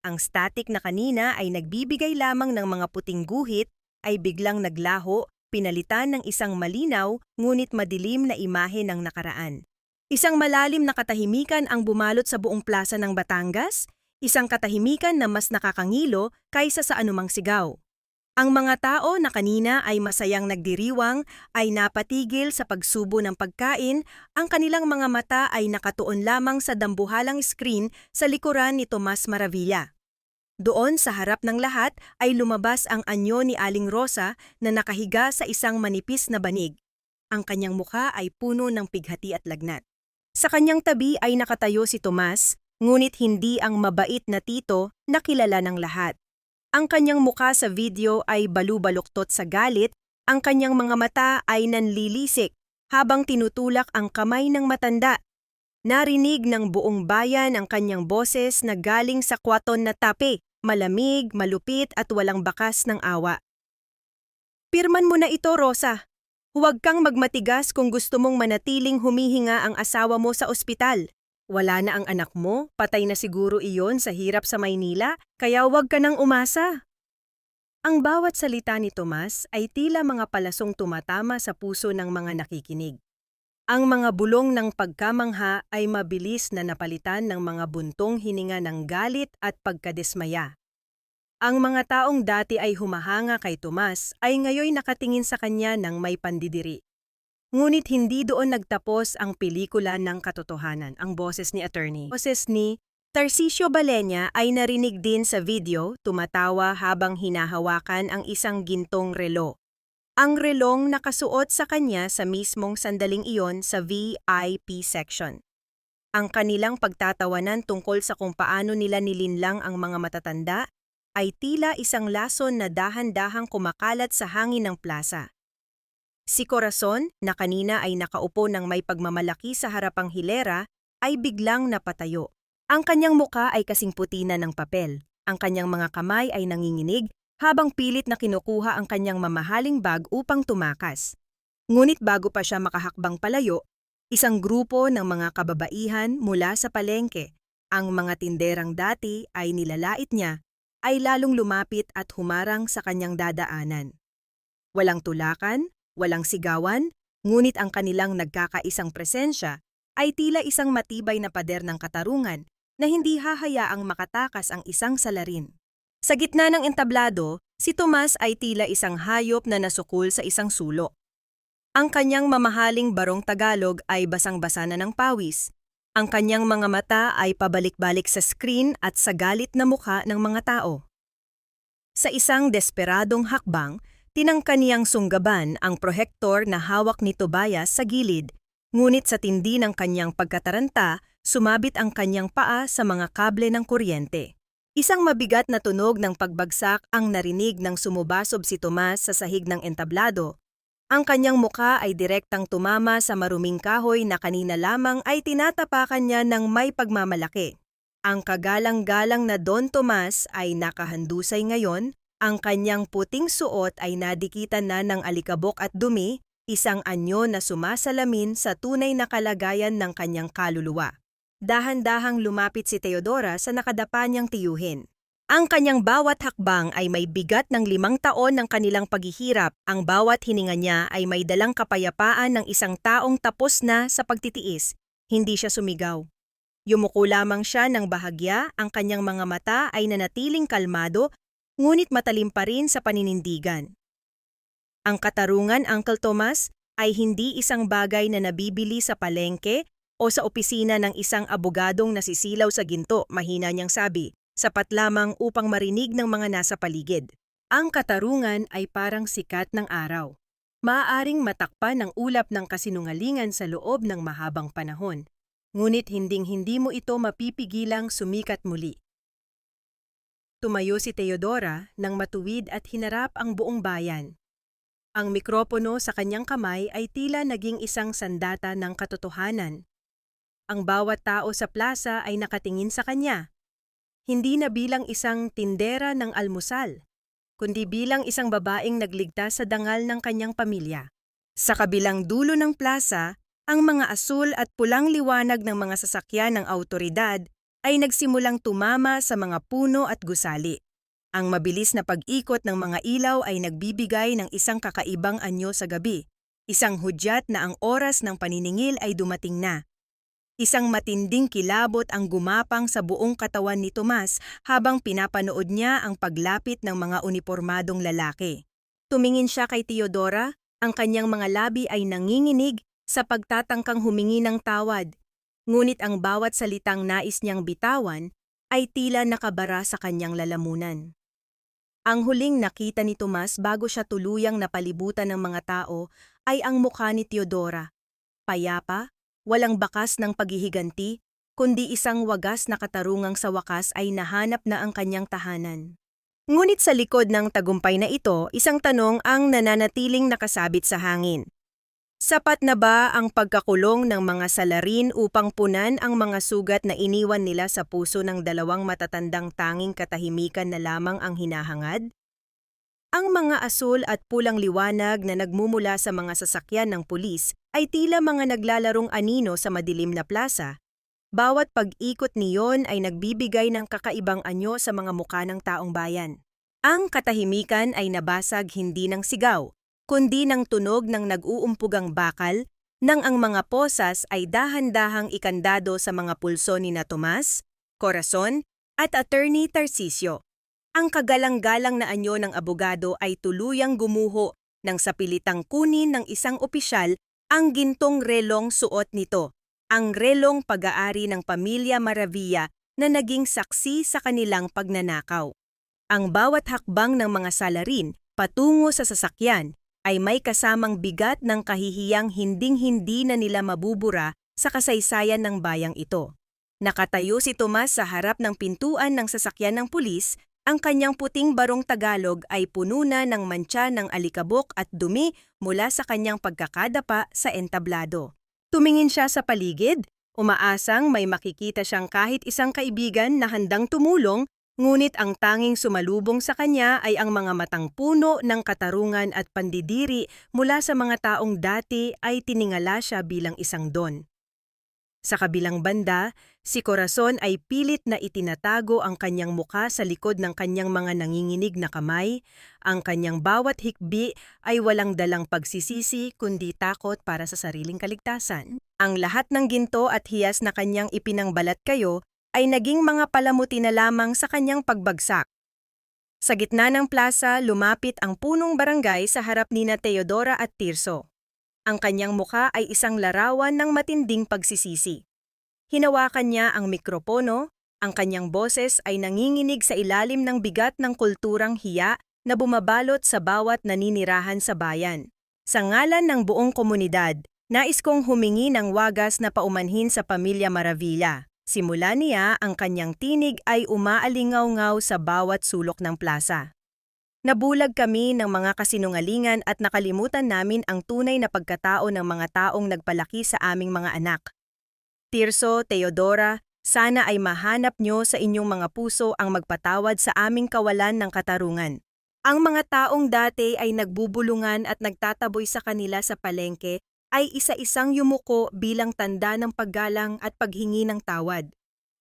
Ang static na kanina ay nagbibigay lamang ng mga puting guhit ay biglang naglaho, pinalitan ng isang malinaw ngunit madilim na imahe ng nakaraan. Isang malalim na katahimikan ang bumalot sa buong plaza ng Batangas, isang katahimikan na mas nakakangilo kaysa sa anumang sigaw. Ang mga tao na kanina ay masayang nagdiriwang ay napatigil sa pagsubo ng pagkain, ang kanilang mga mata ay nakatuon lamang sa dambuhalang screen sa likuran ni Tomas Maravilla. Doon sa harap ng lahat ay lumabas ang anyo ni Aling Rosa na nakahiga sa isang manipis na banig. Ang kanyang mukha ay puno ng pighati at lagnat. Sa kanyang tabi ay nakatayo si Tomas, ngunit hindi ang mabait na tito na kilala ng lahat. Ang kanyang mukha sa video ay balubaluktot sa galit, ang kanyang mga mata ay nanlilisik habang tinutulak ang kamay ng matanda. Narinig ng buong bayan ang kanyang boses na galing sa kwaton na tape, malamig, malupit at walang bakas ng awa. Pirman mo na ito, Rosa. Huwag kang magmatigas kung gusto mong manatiling humihinga ang asawa mo sa ospital. Wala na ang anak mo, patay na siguro iyon sa hirap sa Maynila, kaya huwag ka nang umasa. Ang bawat salita ni Tomas ay tila mga palasong tumatama sa puso ng mga nakikinig. Ang mga bulong ng pagkamangha ay mabilis na napalitan ng mga buntong hininga ng galit at pagkadismaya. Ang mga taong dati ay humahanga kay Tomas ay ngayoy nakatingin sa kanya ng may pandidiri. Ngunit hindi doon nagtapos ang pelikula ng katotohanan, ang boses ni attorney. Boses ni Tarcisio Balenya ay narinig din sa video, tumatawa habang hinahawakan ang isang gintong relo. Ang relong nakasuot sa kanya sa mismong sandaling iyon sa VIP section. Ang kanilang pagtatawanan tungkol sa kung paano nila nilinlang ang mga matatanda ay tila isang lason na dahan-dahang kumakalat sa hangin ng plaza. Si Corazon, na kanina ay nakaupo ng may pagmamalaki sa harapang hilera, ay biglang napatayo. Ang kanyang muka ay kasing puti na ng papel. Ang kanyang mga kamay ay nanginginig habang pilit na kinukuha ang kanyang mamahaling bag upang tumakas. Ngunit bago pa siya makahakbang palayo, isang grupo ng mga kababaihan mula sa palengke, ang mga tinderang dati ay nilalait niya, ay lalong lumapit at humarang sa kanyang dadaanan. Walang tulakan, walang sigawan, ngunit ang kanilang nagkakaisang presensya ay tila isang matibay na pader ng katarungan na hindi hahayaang makatakas ang isang salarin. Sa gitna ng entablado, si Tomas ay tila isang hayop na nasukul sa isang sulok. Ang kanyang mamahaling barong Tagalog ay basang-basa na ng pawis. Ang kanyang mga mata ay pabalik-balik sa screen at sa galit na mukha ng mga tao. Sa isang desperadong hakbang, tinangka niyang sunggaban ang prohektor na hawak ni Tobias sa gilid, ngunit sa tindi ng kanyang pagkataranta, sumabit ang kanyang paa sa mga kable ng kuryente. Isang mabigat na tunog ng pagbagsak ang narinig nang sumubasob si Tomas sa sahig ng entablado. Ang kanyang muka ay direktang tumama sa maruming kahoy na kanina lamang ay tinatapakan niya ng may pagmamalaki. Ang kagalang-galang na Don Tomas ay nakahandusay ngayon, ang kanyang puting suot ay nadikitan na ng alikabok at dumi, isang anyo na sumasalamin sa tunay na kalagayan ng kanyang kaluluwa. Dahan-dahang lumapit si Teodora sa nakadapa niyang tiyuhin. Ang kanyang bawat hakbang ay may bigat ng 5 taon ng kanilang paghihirap, ang bawat hininga niya ay may dalang kapayapaan ng isang taong tapos na sa pagtitiis. Hindi siya sumigaw. Yumuko lamang siya ng bahagya, ang kanyang mga mata ay nanatiling kalmado, ngunit matalim pa rin sa paninindigan. Ang katarungan, Uncle Tomas, ay hindi isang bagay na nabibili sa palengke o sa opisina ng isang abogadong nasisilaw sa ginto, mahina niyang sabi, sapat lamang upang marinig ng mga nasa paligid. Ang katarungan ay parang sikat ng araw. Maaaring matakpan ang ulap ng kasinungalingan sa loob ng mahabang panahon, ngunit hinding-hindi mo ito mapipigilang sumikat muli. Tumayo si Teodora nang matuwid at hinarap ang buong bayan. Ang mikropono sa kanyang kamay ay tila naging isang sandata ng katotohanan. Ang bawat tao sa plaza ay nakatingin sa kanya. Hindi na bilang isang tindera ng almusal, kundi bilang isang babaeng nagligtas sa dangal ng kanyang pamilya. Sa kabilang dulo ng plaza, ang mga asul at pulang liwanag ng mga sasakyan ng awtoridad ay nagsimulang tumama sa mga puno at gusali. Ang mabilis na pag-ikot ng mga ilaw ay nagbibigay ng isang kakaibang anyo sa gabi, isang hudyat na ang oras ng paniningil ay dumating na. Isang matinding kilabot ang gumapang sa buong katawan ni Tomas habang pinapanood niya ang paglapit ng mga unipormadong lalaki. Tumingin siya kay Teodora, ang kanyang mga labi ay nanginginig sa pagtatangkang humingi ng tawad, ngunit ang bawat salitang nais niyang bitawan ay tila nakabara sa kanyang lalamunan. Ang huling nakita ni Tomas bago siya tuluyang napalibutan ng mga tao ay ang mukha ni Teodora, payapa, walang bakas ng paghihiganti, kundi isang wagas na katarungang sa wakas ay nahanap na ang kanyang tahanan. Ngunit sa likod ng tagumpay na ito, isang tanong ang nananatiling nakasabit sa hangin. Sapat na ba ang pagkakulong ng mga salarin upang punan ang mga sugat na iniwan nila sa puso ng 2 matatandang tanging katahimikan na lamang ang hinahangad? Ang mga asul at pulang liwanag na nagmumula sa mga sasakyan ng pulis ay tila mga naglalarong anino sa madilim na plaza. Bawat pag-ikot niyon ay nagbibigay ng kakaibang anyo sa mga mukha ng taong bayan. Ang katahimikan ay nabasag hindi ng sigaw, kundi ng tunog ng nag-uumpugang bakal, nang ang mga posas ay dahan-dahang ikandado sa mga pulso ni na Tomas, Corazon, at Attorney Tarcisio. Ang kagalang-galang na anyo ng abogado ay tuluyang gumuho nang sa pilitang kunin ng isang opisyal ang gintong relong suot nito, ang relong pag-aari ng pamilya Maravilla na naging saksi sa kanilang pagnanakaw. Ang bawat hakbang ng mga salarin patungo sa sasakyan ay may kasamang bigat ng kahihiyang hinding-hindi na nila mabubura sa kasaysayan ng bayang ito. Nakatayo si Tomas sa harap ng pintuan ng sasakyan ng pulis Ang kanyang puting barong Tagalog ay puno na ng mantsa ng alikabok at dumi mula sa kanyang pagkakadapa sa entablado. Tumingin siya sa paligid, umaasang may makikita siyang kahit isang kaibigan na handang tumulong, ngunit ang tanging sumalubong sa kanya ay ang mga matang puno ng katarungan at pandidiri mula sa mga taong dati ay tiningala siya bilang isang don. Sa kabilang banda, si Corazon ay pilit na itinatago ang kanyang muka sa likod ng kanyang mga nanginginig na kamay. Ang kanyang bawat hikbi ay walang dalang pagsisisi kundi takot para sa sariling kaligtasan. Ang lahat ng ginto at hiyas na kanyang ipinangbalat kayo ay naging mga palamuti na lamang sa kanyang pagbagsak. Sa gitna ng plaza, lumapit ang punong barangay sa harap nina Teodora at Tirso. Ang kanyang muka ay isang larawan ng matinding pagsisisi. Hinawakan niya ang mikropono, ang kanyang boses ay nanginginig sa ilalim ng bigat ng kulturang hiya na bumabalot sa bawat naninirahan sa bayan. Sa ngalan ng buong komunidad, nais kong humingi ng wagas na paumanhin sa pamilya Maravilla. Simula niya, ang kanyang tinig ay umaalingaw-ngaw sa bawat sulok ng plaza. Nabulag kami ng mga kasinungalingan at nakalimutan namin ang tunay na pagkatao ng mga taong nagpalaki sa aming mga anak. Tirso, Teodora, sana ay mahanap nyo sa inyong mga puso ang magpatawad sa aming kawalan ng katarungan. Ang mga taong dati ay nagbubulungan at nagtataboy sa kanila sa palengke ay isa-isang yumuko bilang tanda ng paggalang at paghingi ng tawad.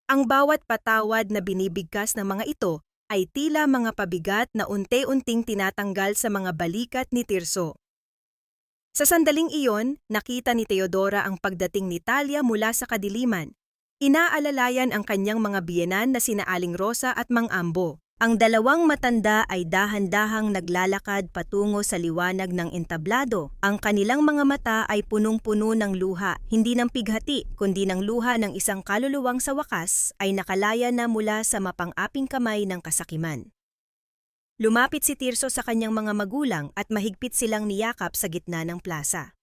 Ang bawat patawad na binibigkas ng mga ito ay tila mga pabigat na unti-unting tinatanggal sa mga balikat ni Tirso. Sa sandaling iyon, nakita ni Teodora ang pagdating ni Talia mula sa kadiliman. Inaalalayan ang kanyang mga biyenan na sina Aling Rosa at Mang Ambo. Ang dalawang matanda ay dahan-dahang naglalakad patungo sa liwanag ng entablado. Ang kanilang mga mata ay punong-puno ng luha, hindi ng pighati, kundi ng luha ng isang kaluluwang sa wakas ay nakalaya na mula sa mapang-aping kamay ng kasakiman. Lumapit si Tirso sa kanyang mga magulang at mahigpit silang niyakap sa gitna ng plaza.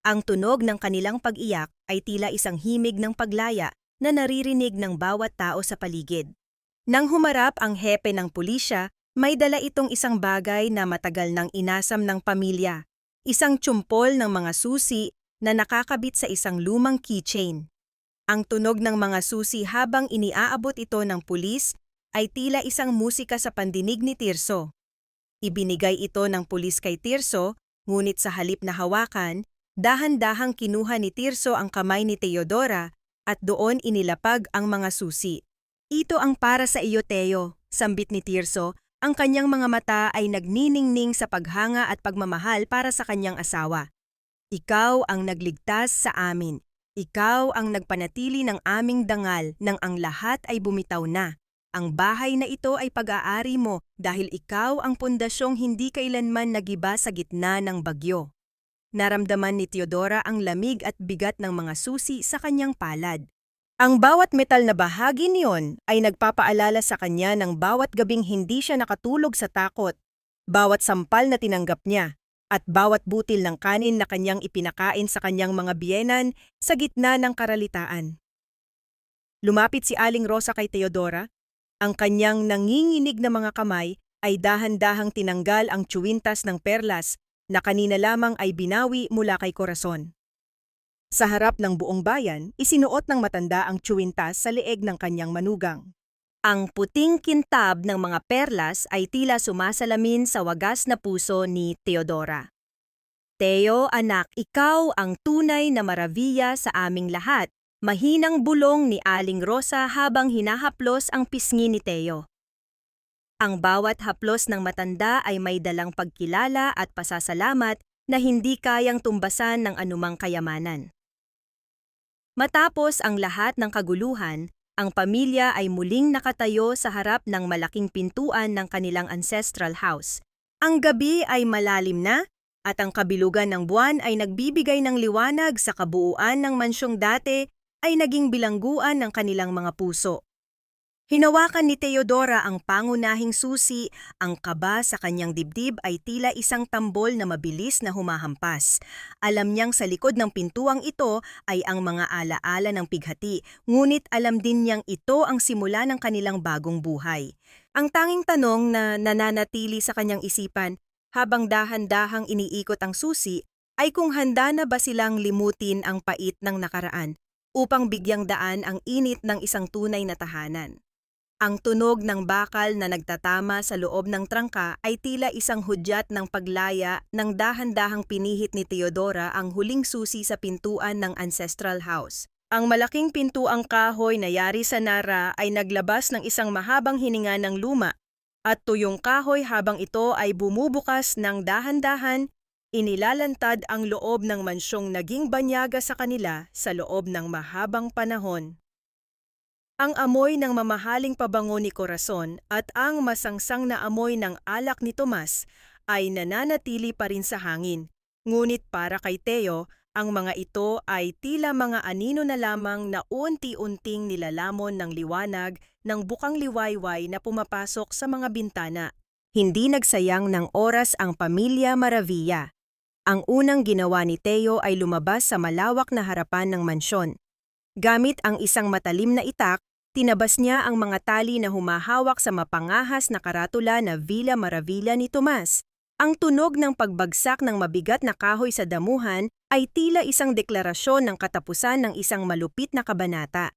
Ang tunog ng kanilang pag-iyak ay tila isang himig ng paglaya na naririnig ng bawat tao sa paligid. Nang humarap ang hepe ng pulisya, may dala itong isang bagay na matagal nang inasam ng pamilya, isang tsumpol ng mga susi na nakakabit sa isang lumang keychain. Ang tunog ng mga susi habang iniaabot ito ng pulis ay tila isang musika sa pandinig ni Tirso. Ibinigay ito ng pulis kay Tirso, ngunit sa halip na hawakan, dahan-dahang kinuha ni Tirso ang kamay ni Teodora at doon inilapag ang mga susi. Ito ang para sa iyo, Teo, sambit ni Tirso, ang kanyang mga mata ay nagniningning sa paghanga at pagmamahal para sa kanyang asawa. Ikaw ang nagligtas sa amin. Ikaw ang nagpanatili ng aming dangal nang ang lahat ay bumitaw na. Ang bahay na ito ay pag-aari mo dahil ikaw ang pundasyong hindi kailanman nagiba sa gitna ng bagyo. Naramdaman ni Teodora ang lamig at bigat ng mga susi sa kanyang palad. Ang bawat metal na bahagi niyon ay nagpapaalala sa kanya ng bawat gabing hindi siya nakatulog sa takot, bawat sampal na tinanggap niya, at bawat butil ng kanin na kanyang ipinakain sa kanyang mga biyenan sa gitna ng karalitaan. Lumapit si Aling Rosa kay Teodora. Ang kanyang nanginginig na mga kamay ay dahan-dahang tinanggal ang tsuwintas ng perlas na kanina lamang ay binawi mula kay Corazon. Sa harap ng buong bayan, isinuot ng matanda ang tsuwintas sa leeg ng kanyang manugang. Ang puting kintab ng mga perlas ay tila sumasalamin sa wagas na puso ni Teodora. Teo, anak, ikaw ang tunay na Maravilla sa aming lahat, mahinang bulong ni Aling Rosa habang hinahaplos ang pisngi ni Teo. Ang bawat haplos ng matanda ay may dalang pagkilala at pasasalamat na hindi kayang tumbasan ng anumang kayamanan. Matapos ang lahat ng kaguluhan, ang pamilya ay muling nakatayo sa harap ng malaking pintuan ng kanilang ancestral house. Ang gabi ay malalim na at ang kabilugan ng buwan ay nagbibigay ng liwanag sa kabuuan ng mansyong dati ay naging bilangguan ng kanilang mga puso. Hinawakan ni Teodora ang pangunahing susi, ang kaba sa kanyang dibdib ay tila isang tambol na mabilis na humahampas. Alam niyang sa likod ng pintuang ito ay ang mga alaala ng pighati, ngunit alam din niyang ito ang simula ng kanilang bagong buhay. Ang tanging tanong na nananatili sa kanyang isipan habang dahan-dahang iniikot ang susi ay kung handa na ba silang limutin ang pait ng nakaraan upang bigyang daan ang init ng isang tunay na tahanan. Ang tunog ng bakal na nagtatama sa loob ng trangka ay tila isang hudyat ng paglaya ng dahan-dahang pinihit ni Teodora ang huling susi sa pintuan ng ancestral house. Ang malaking pintuang kahoy na yari sa Nara ay naglabas ng isang mahabang hininga ng luma at tuyong kahoy habang ito ay bumubukas ng dahan-dahan, inilalantad ang loob ng mansyong naging banyaga sa kanila sa loob ng mahabang panahon. Ang amoy ng mamahaling pabango ni Corazon at ang masangsang na amoy ng alak ni Tomas ay nananatili pa rin sa hangin. Ngunit para kay Teo, ang mga ito ay tila mga anino na lamang na unti-unting nilalamon ng liwanag ng bukang liwayway na pumapasok sa mga bintana. Hindi nagsayang ng oras ang pamilya Maravilla. Ang unang ginawa ni Teo ay lumabas sa malawak na harapan ng mansyon. Gamit ang isang matalim na itak, tinabas niya ang mga tali na humahawak sa mapangahas na karatula na Villa Maravilla ni Tomas. Ang tunog ng pagbagsak ng mabigat na kahoy sa damuhan ay tila isang deklarasyon ng katapusan ng isang malupit na kabanata.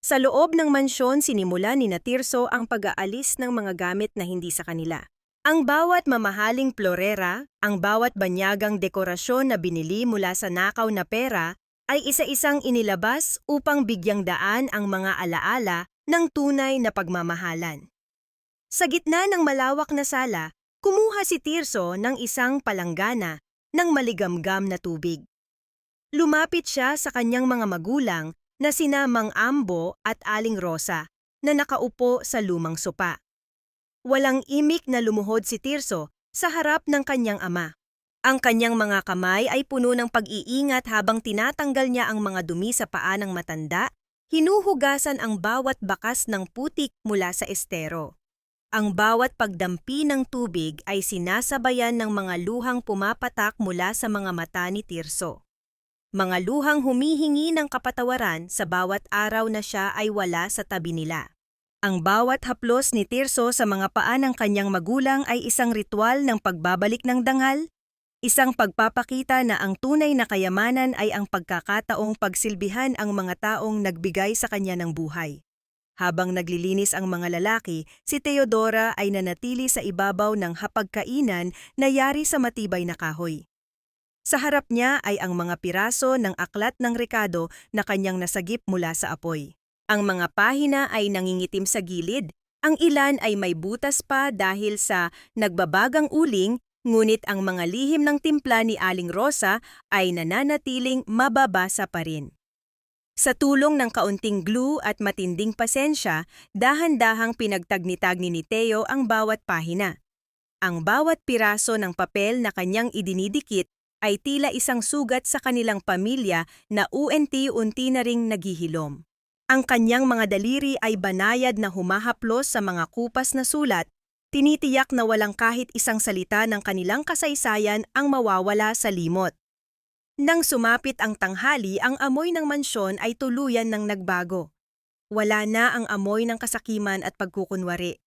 Sa loob ng mansyon, sinimula ni Tirso ang pag-aalis ng mga gamit na hindi sa kanila. Ang bawat mamahaling florera, ang bawat banyagang dekorasyon na binili mula sa nakaw na pera, ay isa-isang inilabas upang bigyang daan ang mga alaala ng tunay na pagmamahalan. Sa gitna ng malawak na sala, kumuha si Tirso ng isang palanggana ng maligamgam na tubig. Lumapit siya sa kanyang mga magulang na sina Mang Ambo at Aling Rosa na nakaupo sa lumang sopa. Walang imik na lumuhod si Tirso sa harap ng kanyang ama. Ang kanyang mga kamay ay puno ng pag-iingat habang tinatanggal niya ang mga dumi sa paa ng matanda, hinuhugasan ang bawat bakas ng putik mula sa estero. Ang bawat pagdampi ng tubig ay sinasabayan ng mga luhang pumapatak mula sa mga mata ni Tirso. Mga luhang humihingi ng kapatawaran sa bawat araw na siya ay wala sa tabi nila. Ang bawat haplos ni Tirso sa mga paa ng kanyang magulang ay isang ritual ng pagbabalik ng dangal, isang pagpapakita na ang tunay na kayamanan ay ang pagkakataong pagsilbihan ang mga taong nagbigay sa kanya ng buhay. Habang naglilinis ang mga lalaki, si Teodora ay nanatili sa ibabaw ng hapagkainan na yari sa matibay na kahoy. Sa harap niya ay ang mga piraso ng aklat ng rekado na kanyang nasagip mula sa apoy. Ang mga pahina ay nangingitim sa gilid, ang ilan ay may butas pa dahil sa nagbabagang uling, ngunit ang mga lihim ng timpla ni Aling Rosa ay nananatiling mababasa pa rin. Sa tulong ng kaunting glue at matinding pasensya, dahan-dahang pinagtagni-tagni ni Teo ang bawat pahina. Ang bawat piraso ng papel na kanyang idinidikit ay tila isang sugat sa kanilang pamilya na unti-unti na ring naghihilom. Ang kanyang mga daliri ay banayad na humahaplos sa mga kupas na sulat, tinitiyak na walang kahit isang salita ng kanilang kasaysayan ang mawawala sa limot. Nang sumapit ang tanghali, ang amoy ng mansyon ay tuluyan ng nagbago. Wala na ang amoy ng kasakiman at pagkukunwari.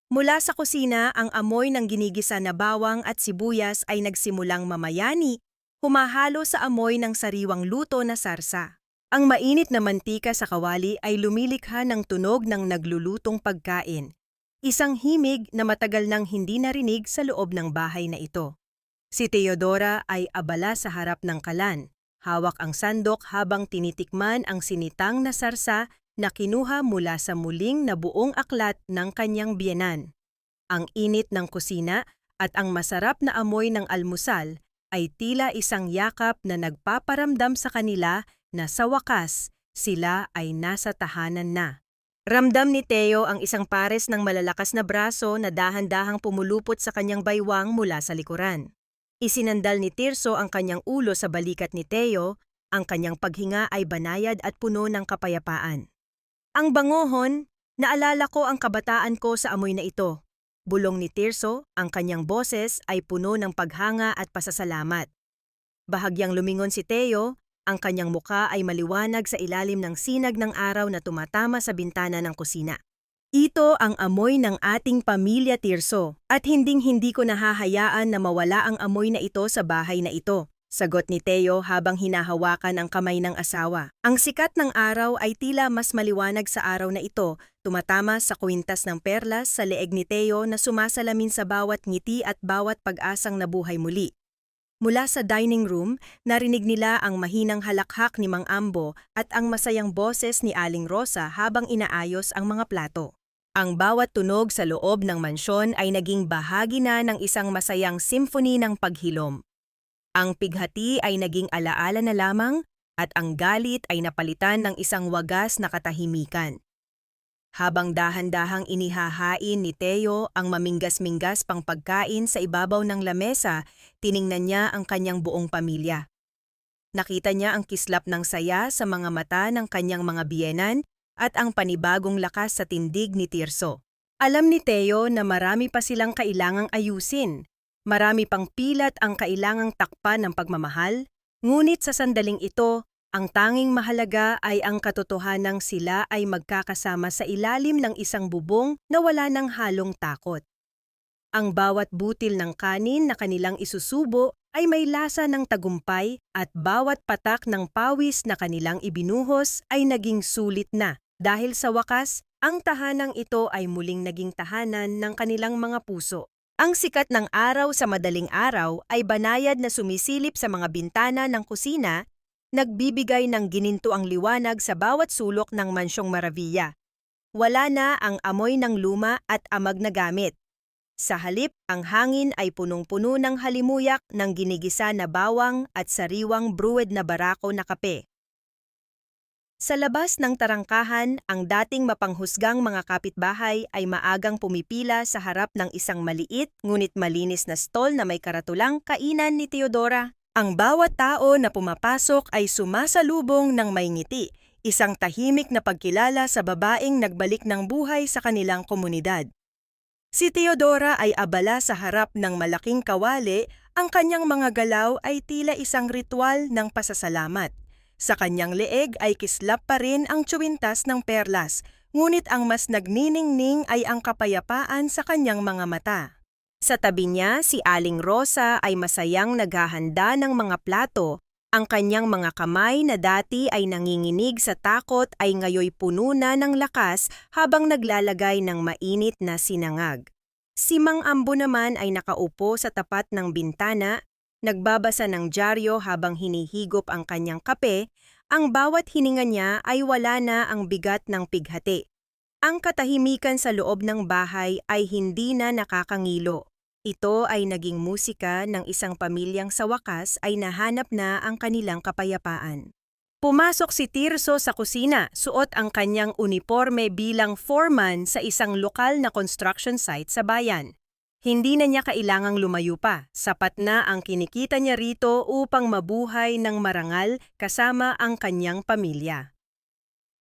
Mula sa kusina, ang amoy ng ginigisa na bawang at sibuyas ay nagsimulang mamayani, humahalo sa amoy ng sariwang luto na sarsa. Ang mainit na mantika sa kawali ay lumilikha ng tunog ng naglulutong pagkain. Isang himig na matagal nang hindi narinig sa loob ng bahay na ito. Si Teodora ay abala sa harap ng kalan, hawak ang sandok habang tinitikman ang sinitang na sarsa na kinuha mula sa muling nabuong aklat ng kanyang biyenan. Ang init ng kusina at ang masarap na amoy ng almusal ay tila isang yakap na nagpaparamdam sa kanila na sa wakas sila ay nasa tahanan na. Ramdam ni Teo ang isang pares ng malalakas na braso na dahan-dahang pumulupot sa kanyang baywang mula sa likuran. Isinandal ni Tirso ang kanyang ulo sa balikat ni Teo, ang kanyang paghinga ay banayad at puno ng kapayapaan. Ang bangohon, naalala ko ang kabataan ko sa amoy na ito. Bulong ni Tirso, ang kanyang boses ay puno ng paghanga at pasasalamat. Bahagyang lumingon si Teo, ang kanyang muka ay maliwanag sa ilalim ng sinag ng araw na tumatama sa bintana ng kusina. Ito ang amoy ng ating pamilya, Tirso, at hinding-hindi ko nahahayaan na mawala ang amoy na ito sa bahay na ito. Sagot ni Teo habang hinahawakan ang kamay ng asawa. Ang sikat ng araw ay tila mas maliwanag sa araw na ito, tumatama sa kwintas ng perlas sa leeg ni Teo na sumasalamin sa bawat ngiti at bawat pag-asang nabuhay muli. Mula sa dining room, narinig nila ang mahinang halakhak ni Mang Ambo at ang masayang boses ni Aling Rosa habang inaayos ang mga plato. Ang bawat tunog sa loob ng mansyon ay naging bahagi na ng isang masayang symphony ng paghilom. Ang pighati ay naging alaala na lamang at ang galit ay napalitan ng isang wagas na katahimikan. Habang dahan-dahang inihahain ni Teo ang maminggas-minggas pang pagkain sa ibabaw ng lamesa, tiningnan niya ang kanyang buong pamilya. Nakita niya ang kislap ng saya sa mga mata ng kanyang mga biyenan at ang panibagong lakas sa tindig ni Tirso. Alam ni Teo na marami pa silang kailangang ayusin. Marami pang pilat ang kailangang takpan ng pagmamahal, ngunit sa sandaling ito, ang tanging mahalaga ay ang katotohanang sila ay magkakasama sa ilalim ng isang bubong na wala ng halong takot. Ang bawat butil ng kanin na kanilang isusubo ay may lasa ng tagumpay at bawat patak ng pawis na kanilang ibinuhos ay naging sulit na dahil sa wakas, ang tahanang ito ay muling naging tahanan ng kanilang mga puso. Ang sikat ng araw sa madaling araw ay banayad na sumisilip sa mga bintana ng kusina, nagbibigay ng ginintuang liwanag sa bawat sulok ng Mansyong Maravilla. Wala na ang amoy ng luma at amag na gamit. Sa halip, ang hangin ay punong-puno ng halimuyak ng ginigisa na bawang at sariwang brewed na barako na kape. Sa labas ng tarangkahan, ang dating mapanghusgang mga kapitbahay ay maagang pumipila sa harap ng isang maliit ngunit malinis na stall na may karatulang kainan ni Teodora. Ang bawat tao na pumapasok ay sumasalubong ng may ngiti, isang tahimik na pagkilala sa babaeng nagbalik ng buhay sa kanilang komunidad. Si Teodora ay abala sa harap ng malaking kawali, ang kanyang mga galaw ay tila isang ritual ng pasasalamat. Sa kanyang leeg ay kislap pa rin ang tsuwintas ng perlas, ngunit ang mas nagniningning ay ang kapayapaan sa kanyang mga mata. Sa tabi niya, si Aling Rosa ay masayang naghahanda ng mga plato. Ang kanyang mga kamay na dati ay nanginginig sa takot ay ngayoy puno na ng lakas habang naglalagay ng mainit na sinangag. Si Mang Ambo naman ay nakaupo sa tapat ng bintana, nagbabasa ng dyaryo habang hinihigop ang kanyang kape. Ang bawat hininga niya ay wala na ang bigat ng pighati. Ang katahimikan sa loob ng bahay ay hindi na nakakangilo. Ito ay naging musika ng isang pamilyang sa wakas ay nahanap na ang kanilang kapayapaan. Pumasok si Tirso sa kusina, suot ang kanyang uniforme bilang foreman sa isang lokal na construction site sa bayan. Hindi na niya kailangang lumayo pa, sapat na ang kinikita niya rito upang mabuhay ng marangal kasama ang kanyang pamilya.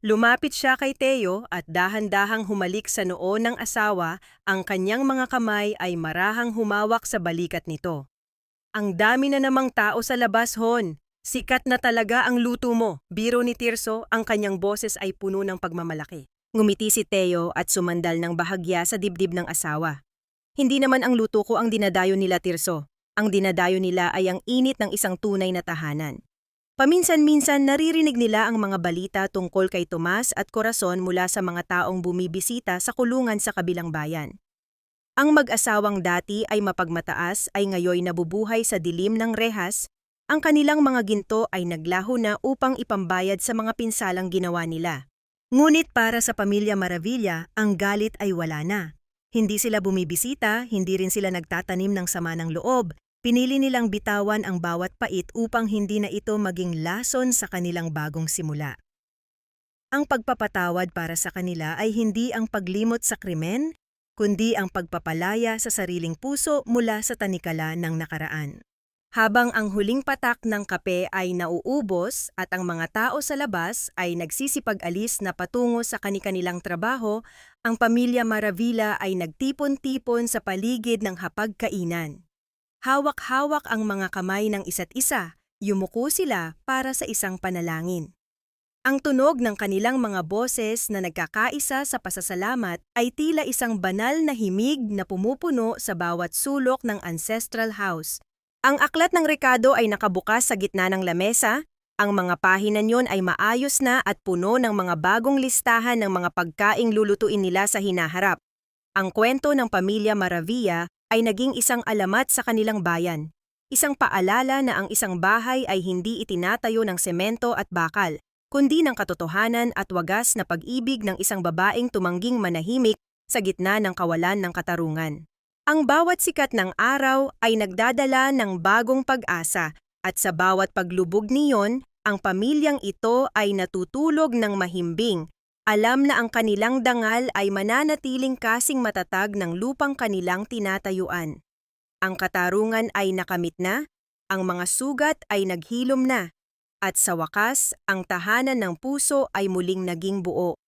Lumapit siya kay Teo at dahan-dahang humalik sa noo ng asawa, ang kanyang mga kamay ay marahang humawak sa balikat nito. Ang dami na namang tao sa labas, Hon. Sikat na talaga ang luto mo. Biro ni Tirso, ang kanyang boses ay puno ng pagmamalaki. Ngumiti si Teo at sumandal ng bahagya sa dibdib ng asawa. Hindi naman ang luto ko ang dinadayo nila, Tirso. Ang dinadayo nila ay ang init ng isang tunay na tahanan. Paminsan-minsan naririnig nila ang mga balita tungkol kay Tomas at Corazon mula sa mga taong bumibisita sa kulungan sa kabilang bayan. Ang mag-asawang dati ay mapagmataas ay ngayoy nabubuhay sa dilim ng rehas, ang kanilang mga ginto ay naglaho na upang ipambayad sa mga pinsalang ginawa nila. Ngunit para sa pamilya Maravilla, ang galit ay wala na. Hindi sila bumibisita, hindi rin sila nagtatanim ng sama ng loob. Pinili nilang bitawan ang bawat pait upang hindi na ito maging lason sa kanilang bagong simula. Ang pagpapatawad para sa kanila ay hindi ang paglimot sa krimen, kundi ang pagpapalaya sa sariling puso mula sa tanikala ng nakaraan. Habang ang huling patak ng kape ay nauubos at ang mga tao sa labas ay nagsisipag-alis na patungo sa kani-kanilang trabaho, ang pamilya Maravilla ay nagtipon-tipon sa paligid ng hapagkainan. Hawak-hawak ang mga kamay ng isa't isa, yumuko sila para sa isang panalangin. Ang tunog ng kanilang mga boses na nagkakaisa sa pasasalamat ay tila isang banal na himig na pumupuno sa bawat sulok ng ancestral house. Ang aklat ng rekado ay nakabukas sa gitna ng lamesa. Ang mga pahina niyon ay maayos na at puno ng mga bagong listahan ng mga pagkaing lulutuin nila sa hinaharap. Ang kwento ng pamilya Maravilla ay naging isang alamat sa kanilang bayan. Isang paalala na ang isang bahay ay hindi itinatayo ng semento at bakal, kundi ng katotohanan at wagas na pag-ibig ng isang babaeng tumangging manahimik sa gitna ng kawalan ng katarungan. Ang bawat sikat ng araw ay nagdadala ng bagong pag-asa at sa bawat paglubog niyon, ang pamilyang ito ay natutulog ng mahimbing. Alam na ang kanilang dangal ay mananatiling kasing matatag ng lupang kanilang tinatayuan. Ang katarungan ay nakamit na, ang mga sugat ay naghilom na, at sa wakas, ang tahanan ng puso ay muling naging buo.